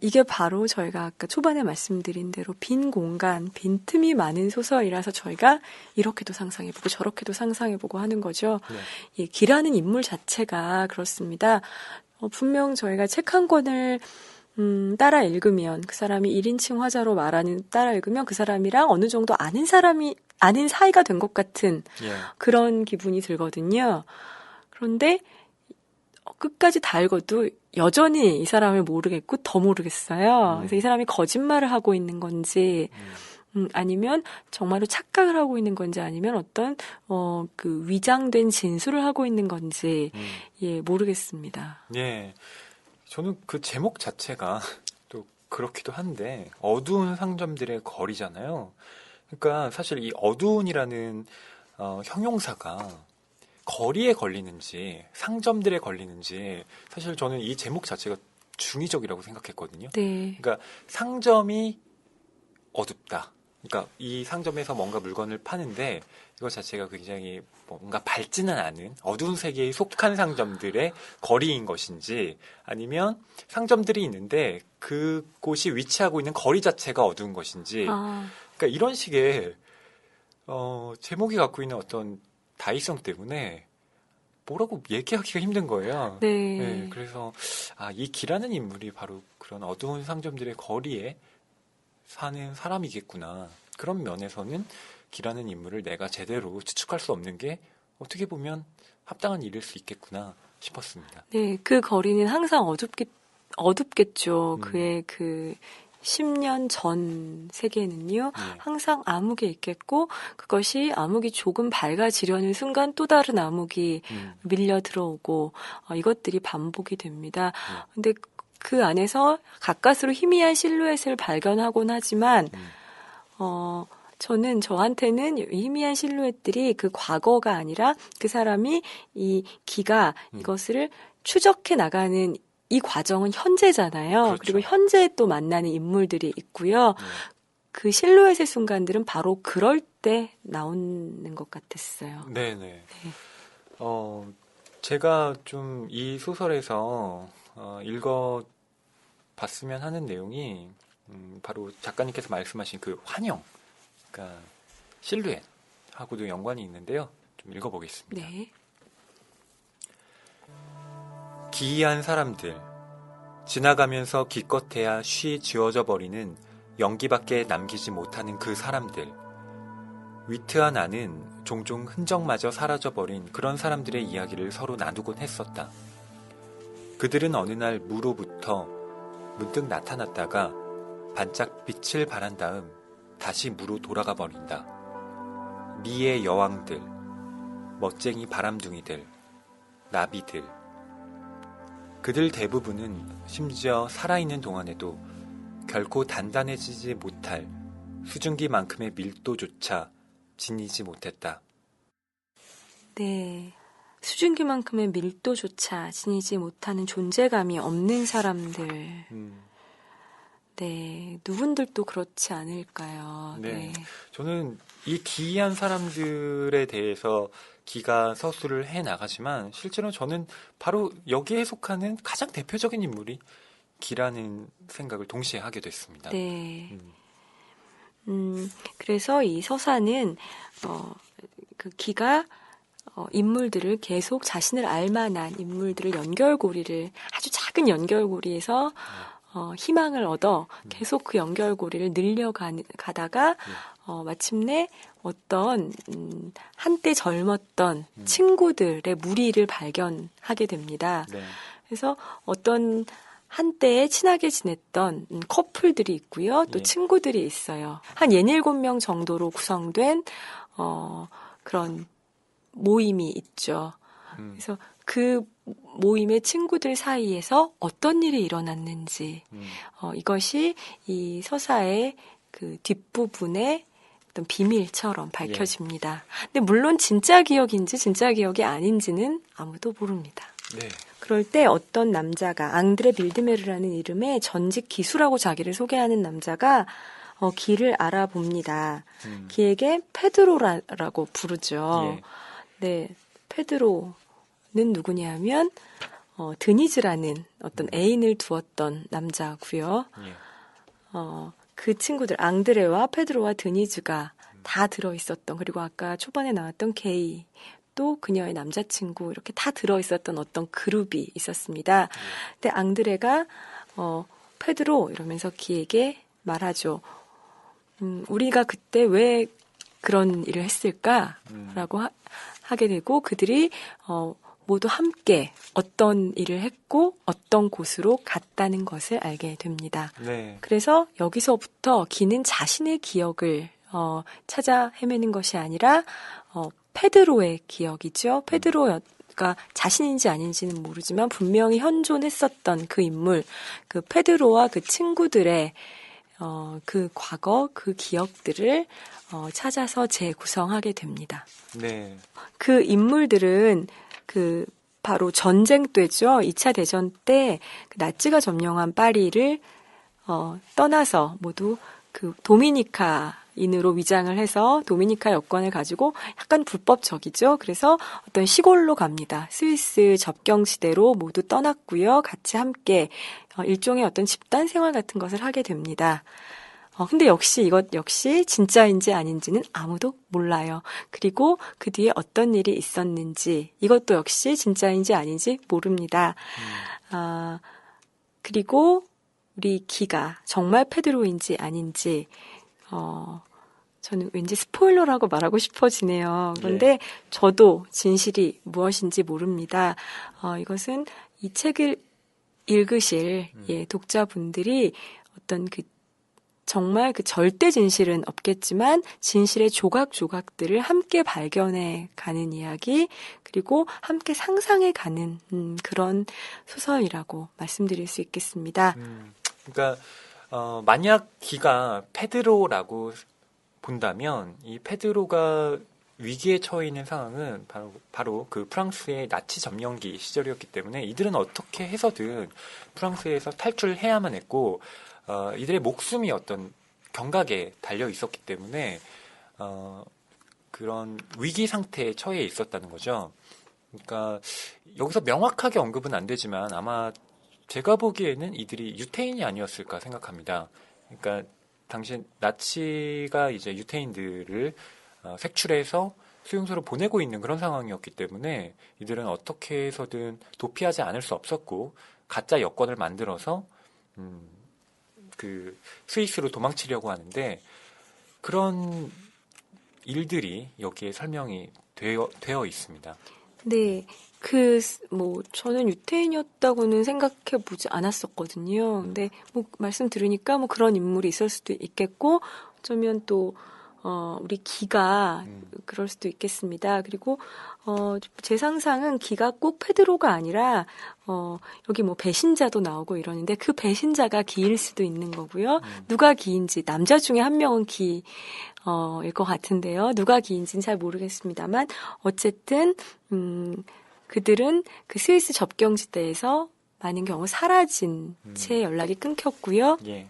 이게 바로 저희가 아까 초반에 말씀드린 대로 빈 공간, 빈틈이 많은 소설이라서 저희가 이렇게도 상상해보고 저렇게도 상상해보고 하는 거죠. 네. 예, 기라는 인물 자체가 그렇습니다. 분명 저희가 책 한 권을 따라 읽으면 그 사람이 1인칭 화자로 따라 읽으면 그 사람이랑 어느 정도 아는 사이가 된 것 같은 예. 그런 기분이 들거든요. 그런데 끝까지 다 읽어도 여전히 이 사람을 모르겠고 더 모르겠어요. 그래서 이 사람이 거짓말을 하고 있는 건지 아니면 정말로 착각을 하고 있는 건지 아니면 어떤 그 위장된 진술을 하고 있는 건지 모르겠습니다. 예. 저는 그 제목 자체가 또 그렇기도 한데 어두운 상점들의 거리잖아요. 그러니까 사실 이 어두운이라는 형용사가 거리에 걸리는지 상점들에 걸리는지 사실 저는 이 제목 자체가 중의적이라고 생각했거든요. 네. 그러니까 상점이 어둡다. 그러니까 이 상점에서 뭔가 물건을 파는데 이거 자체가 굉장히 뭔가 밝지는 않은 어두운 세계에 속한 상점들의 거리인 것인지 아니면 상점들이 있는데 그곳이 위치하고 있는 거리 자체가 어두운 것인지 아, 그러니까 이런 식의 제목이 갖고 있는 어떤 다이성 때문에 뭐라고 얘기하기가 힘든 거예요. 네. 네, 그래서 이 기라는 인물이 바로 그런 어두운 상점들의 거리에 사는 사람이겠구나. 그런 면에서는 기라는 인물을 내가 제대로 추측할 수 없는 게 어떻게 보면 합당한 일일 수 있겠구나 싶었습니다. 네, 그 거리는 항상 어둡겠죠. 음. 그의 그 10년 전 세계는요, 예. 항상 암흑에 있겠고, 그것이 암흑이 조금 밝아지려는 순간 또 다른 암흑이 밀려 들어오고, 이것들이 반복이 됩니다. 예. 근데 그 안에서 가까스로 희미한 실루엣을 발견하곤 하지만, 저한테는 이 희미한 실루엣들이 그 과거가 아니라 그 사람이 이 기가 이것을 추적해 나가는 이 과정은 현재잖아요. 그렇죠. 그리고 현재에 또 만나는 인물들이 있고요. 예. 그 실루엣의 순간들은 바로 그럴 때 나오는 것 같았어요. 네네. 제가 좀 이 소설에서 읽어봤으면 하는 내용이 바로 작가님께서 말씀하신 그 환영, 그러니까 실루엣하고도 연관이 있는데요. 좀 읽어보겠습니다. 네. 기이한 사람들, 지나가면서 기껏해야 쉬 지워져 버리는 연기밖에 남기지 못하는 그 사람들, 위트한 나는 종종 흔적마저 사라져버린 그런 사람들의 이야기를 서로 나누곤 했었다. 그들은 어느 날 무로부터 문득 나타났다가 반짝 빛을 발한 다음 다시 무로 돌아가 버린다. 미의 여왕들, 멋쟁이 바람둥이들, 나비들. 그들 대부분은 심지어 살아있는 동안에도 결코 단단해지지 못할 수증기만큼의 밀도조차 지니지 못했다. 네. 수증기만큼의 밀도조차 지니지 못하는 존재감이 없는 사람들. 네. 누군들도 그렇지 않을까요? 네. 저는 이 기이한 사람들에 대해서 기가 서술을 해 나가지만 실제로 저는 바로 여기에 속하는 가장 대표적인 인물이 기라는 생각을 동시에 하게 됐습니다. 네. 그래서 이 서사는, 그 기가, 인물들을 계속 자신을 알만한 인물들을 연결고리를, 아주 작은 연결고리에서, 희망을 얻어 계속 그 연결고리를 늘려가다가, 마침내 어떤, 한때 젊었던 친구들의 무리를 발견하게 됩니다. 네. 그래서 어떤 한때에 친하게 지냈던 커플들이 있고요. 또 예. 친구들이 있어요. 한 67명 정도로 구성된 그런 모임이 있죠. 그래서 그 모임의 친구들 사이에서 어떤 일이 일어났는지 이것이 이 서사의 그 뒷부분에 어떤 비밀처럼 밝혀집니다. 근데 물론 진짜 기억인지 진짜 기억이 아닌지는 아무도 모릅니다. 네. 그럴 때 어떤 남자가 앙드레 빌드메르라는 이름의 전직 기수라고 자기를 소개하는 남자가 기를 알아봅니다. 기에게 페드로라고 부르죠. 예. 네, 페드로는 누구냐면 드니즈라는 어떤 애인을 두었던 남자고요. 예. 그 친구들 앙드레와 페드로와 드니즈가 다 들어있었던, 그리고 아까 초반에 나왔던 게이, 또 그녀의 남자친구, 이렇게 다 들어있었던 어떤 그룹이 있었습니다. 근데 앙드레가 페드로 이러면서 기에게 말하죠. 우리가 그때 왜 그런 일을 했을까라고 하게 되고, 그들이 모두 함께 어떤 일을 했고 어떤 곳으로 갔다는 것을 알게 됩니다. 네. 그래서 여기서부터 기는 자신의 기억을 찾아 헤매는 것이 아니라 페드로의 기억이죠. 페드로가 자신인지 아닌지는 모르지만 분명히 현존했었던 그 인물, 그 페드로와 그 친구들의 그 과거, 그 기억들을 찾아서 재구성하게 됩니다. 네. 그 인물들은 바로 전쟁 때죠. 2차 대전 때 그 나치가 점령한 파리를 떠나서 모두 그 도미니카 인으로 위장을 해서 도미니카 여권을 가지고 약간 불법적이죠. 그래서 어떤 시골로 갑니다. 스위스 접경지대로 모두 떠났고요. 같이 함께 일종의 어떤 집단 생활 같은 것을 하게 됩니다. 근데 이것 역시 진짜인지 아닌지는 아무도 몰라요. 그리고 그 뒤에 어떤 일이 있었는지 이것도 역시 진짜인지 아닌지 모릅니다. 그리고 우리 기가 정말 페드로인지 아닌지 저는 왠지 스포일러라고 말하고 싶어지네요. 그런데 저도 진실이 무엇인지 모릅니다. 이것은 이 책을 읽으실 독자분들이 어떤 정말 절대 진실은 없겠지만 진실의 조각조각들을 함께 발견해 가는 이야기, 그리고 함께 상상해 가는 그런 소설이라고 말씀드릴 수 있겠습니다. 그러니까 만약 기가 페드로라고 본다면 이 페드로가 위기에 처해 있는 상황은 바로 그 프랑스의 나치 점령기 시절이었기 때문에 이들은 어떻게 해서든 프랑스에서 탈출해야만 했고 이들의 목숨이 어떤 경각에 달려 있었기 때문에 그런 위기 상태에 처해 있었다는 거죠. 그러니까 여기서 명확하게 언급은 안 되지만 아마 제가 보기에는 이들이 유태인이 아니었을까 생각합니다. 그러니까 당시 나치가 이제 유태인들을 색출해서 수용소로 보내고 있는 그런 상황이었기 때문에 이들은 어떻게 해서든 도피하지 않을 수 없었고 가짜 여권을 만들어서 그 스위스로 도망치려고 하는데 그런 일들이 여기에 설명이 되어 있습니다. 네, 저는 유태인이었다고는 생각해 보지 않았었거든요. 근데 말씀 들으니까 그런 인물이 있을 수도 있겠고, 어쩌면 또, 우리 기가 그럴 수도 있겠습니다. 그리고, 제 상상은 기가 꼭 페드로가 아니라, 여기 배신자도 나오고 이러는데 그 배신자가 기일 수도 있는 거고요. 누가 기인지, 남자 중에 한 명은 일 것 같은데요. 누가 기인지는 잘 모르겠습니다만, 어쨌든, 그들은 그 스위스 접경지대에서 많은 경우 사라진 채 연락이 끊겼고요. 예.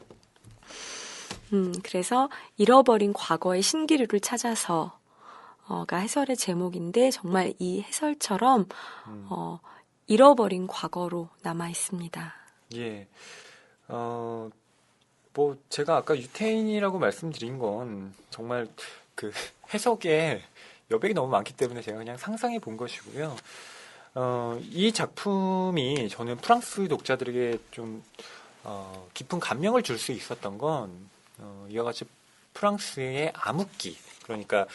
그래서 잃어버린 과거의 신기루를 찾아서가 해설의 제목인데 정말 이 해설처럼 잃어버린 과거로 남아 있습니다. 예. 제가 아까 유태인이라고 말씀드린 건 정말 그 해석에 여백이 너무 많기 때문에 제가 그냥 상상해 본 것이고요. 이 작품이 저는 프랑스 독자들에게 좀 깊은 감명을 줄 수 있었던 건 이와 같이 프랑스의 암흑기, 그러니까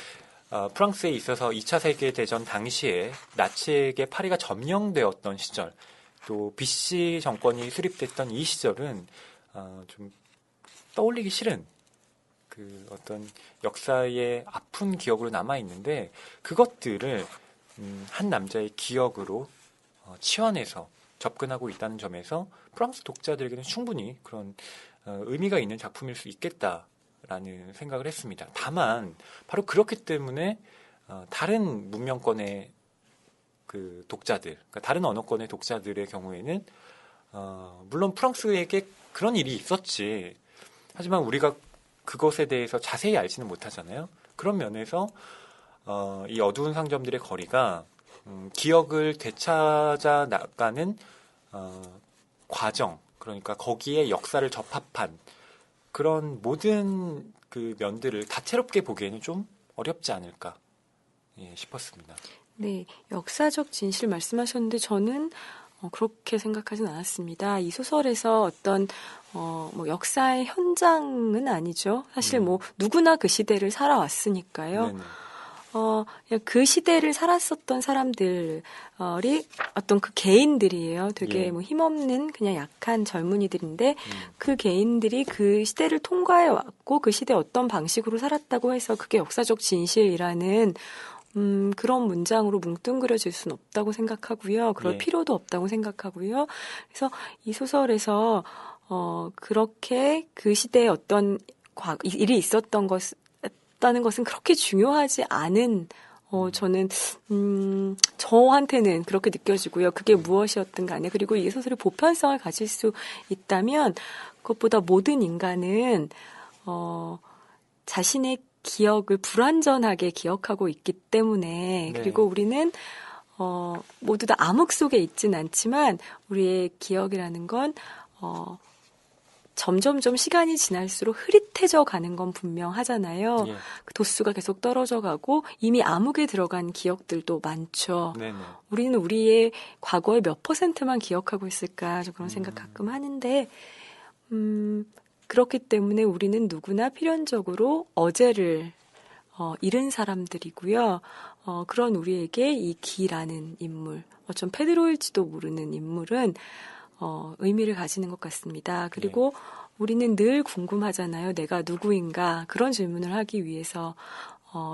프랑스에 있어서 2차 세계대전 당시에 나치에게 파리가 점령되었던 시절, 또 비시 정권이 수립됐던 이 시절은 좀 떠올리기 싫은 그 어떤 역사의 아픈 기억으로 남아 있는데 그것들을 한 남자의 기억으로 치환해서 접근하고 있다는 점에서 프랑스 독자들에게는 충분히 그런 의미가 있는 작품일 수 있겠다라는 생각을 했습니다. 다만 바로 그렇기 때문에 다른 문명권의 그 독자들, 그러니까 다른 언어권의 독자들의 경우에는 물론 프랑스에게 그런 일이 있었지. 하지만 우리가 그것에 대해서 자세히 알지는 못하잖아요. 그런 면에서 이 어두운 상점들의 거리가 기억을 되찾아 나가는 과정, 그러니까 거기에 역사를 접합한 그런 모든 그 면들을 다채롭게 보기에는 좀 어렵지 않을까 싶었습니다. 네, 역사적 진실 말씀하셨는데 저는 그렇게 생각하진 않았습니다. 이 소설에서 어떤 역사의 현장은 아니죠. 사실 누구나 그 시대를 살아왔으니까요. 네네. 그냥 그 시대를 살았었던 사람들이 어떤 그 개인들이에요. 되게 힘없는 그냥 약한 젊은이들인데 그 개인들이 그 시대를 통과해 왔고 그 시대에 어떤 방식으로 살았다고 해서 그게 역사적 진실이라는 그런 문장으로 뭉뚱그려질 수는 없다고 생각하고요. 그럴 필요도 없다고 생각하고요. 그래서 이 소설에서 그렇게 그 시대에 어떤 일이 있었던 다는 것은 그렇게 중요하지 않은 저는 저한테는 그렇게 느껴지고요. 그게 무엇이었든 간에 그리고 이 소설이 보편성을 가질 수 있다면 그것보다 모든 인간은 자신의 기억을 불완전하게 기억하고 있기 때문에 네. 그리고 우리는 모두 다 암흑 속에 있진 않지만 우리의 기억이라는 건 점점점 시간이 지날수록 흐릿해져 가는 건 분명하잖아요. 예. 그 도수가 계속 떨어져 가고 이미 암흑에 들어간 기억들도 많죠. 네네. 우리는 우리의 과거의 몇 %만 기억하고 있을까 저 그런 생각 가끔 하는데 그렇기 때문에 우리는 누구나 필연적으로 어제를 잃은 사람들이고요. 그런 우리에게 이 기라는 인물, 어쩜 페드로일지도 모르는 인물은 의미를 가지는 것 같습니다. 그리고 우리는 늘 궁금하잖아요. 내가 누구인가? 그런 질문을 하기 위해서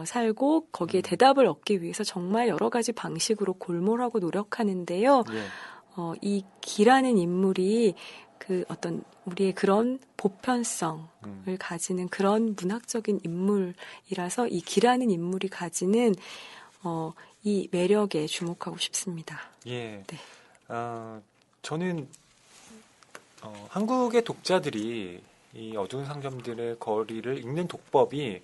살고 거기에 대답을 얻기 위해서 정말 여러 가지 방식으로 골몰하고 노력하는데요. 예. 이 기라는 인물이 그 어떤 우리의 그런 보편성을 가지는 그런 문학적인 인물이라서 이 기라는 인물이 가지는 이 매력에 주목하고 싶습니다. 예. 네. 저는 한국의 독자들이 이 어두운 상점들의 거리를 읽는 독법이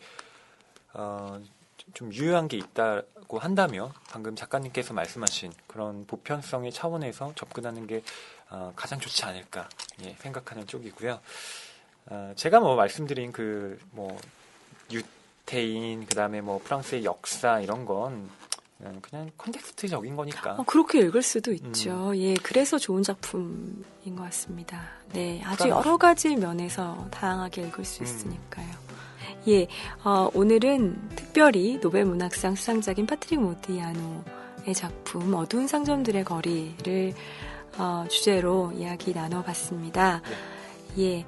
좀 유효한 게 있다고 한다면 방금 작가님께서 말씀하신 그런 보편성의 차원에서 접근하는 게 가장 좋지 않을까 생각하는 쪽이고요. 제가 말씀드린 유태인 그다음에 프랑스의 역사 이런 건 그냥 컨텍스트적인 거니까. 그렇게 읽을 수도 있죠. 예, 그래서 좋은 작품인 것 같습니다. 네, 아주 여러 가지 면에서 다양하게 읽을 수 있으니까요. 예, 오늘은 특별히 노벨문학상 수상작인 파트릭 모디아노의 작품 어두운 상점들의 거리를 주제로 이야기 나눠봤습니다. 예,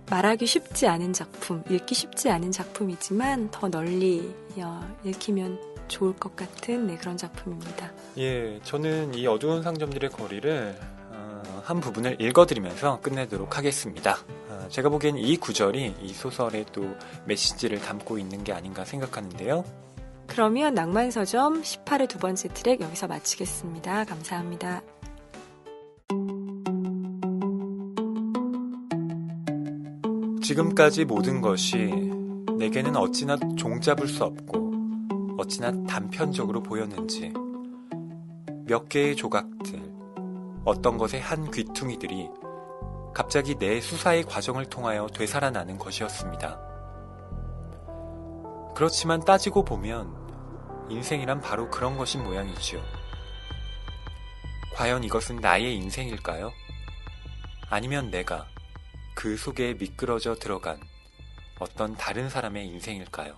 말하기 쉽지 않은 작품, 읽기 쉽지 않은 작품이지만 더 널리 읽히면 좋을 것 같은 그런 작품입니다. 예, 저는 이 어두운 상점들의 거리를 한 부분을 읽어드리면서 끝내도록 하겠습니다. 제가 보기엔 이 구절이 이 소설의 또 메시지를 담고 있는 게 아닌가 생각하는데요. 그러면 낭만서점 18회 두 번째 트랙 여기서 마치겠습니다. 감사합니다. 지금까지 모든 것이 내게는 어찌나 종잡을 수 없고 어찌나 단편적으로 보였는지 몇 개의 조각들, 어떤 것의 한 귀퉁이들이 갑자기 내 수사의 과정을 통하여 되살아나는 것이었습니다. 그렇지만 따지고 보면 인생이란 바로 그런 것인 모양이지요. 과연 이것은 나의 인생일까요? 아니면 내가 그 속에 미끄러져 들어간 어떤 다른 사람의 인생일까요?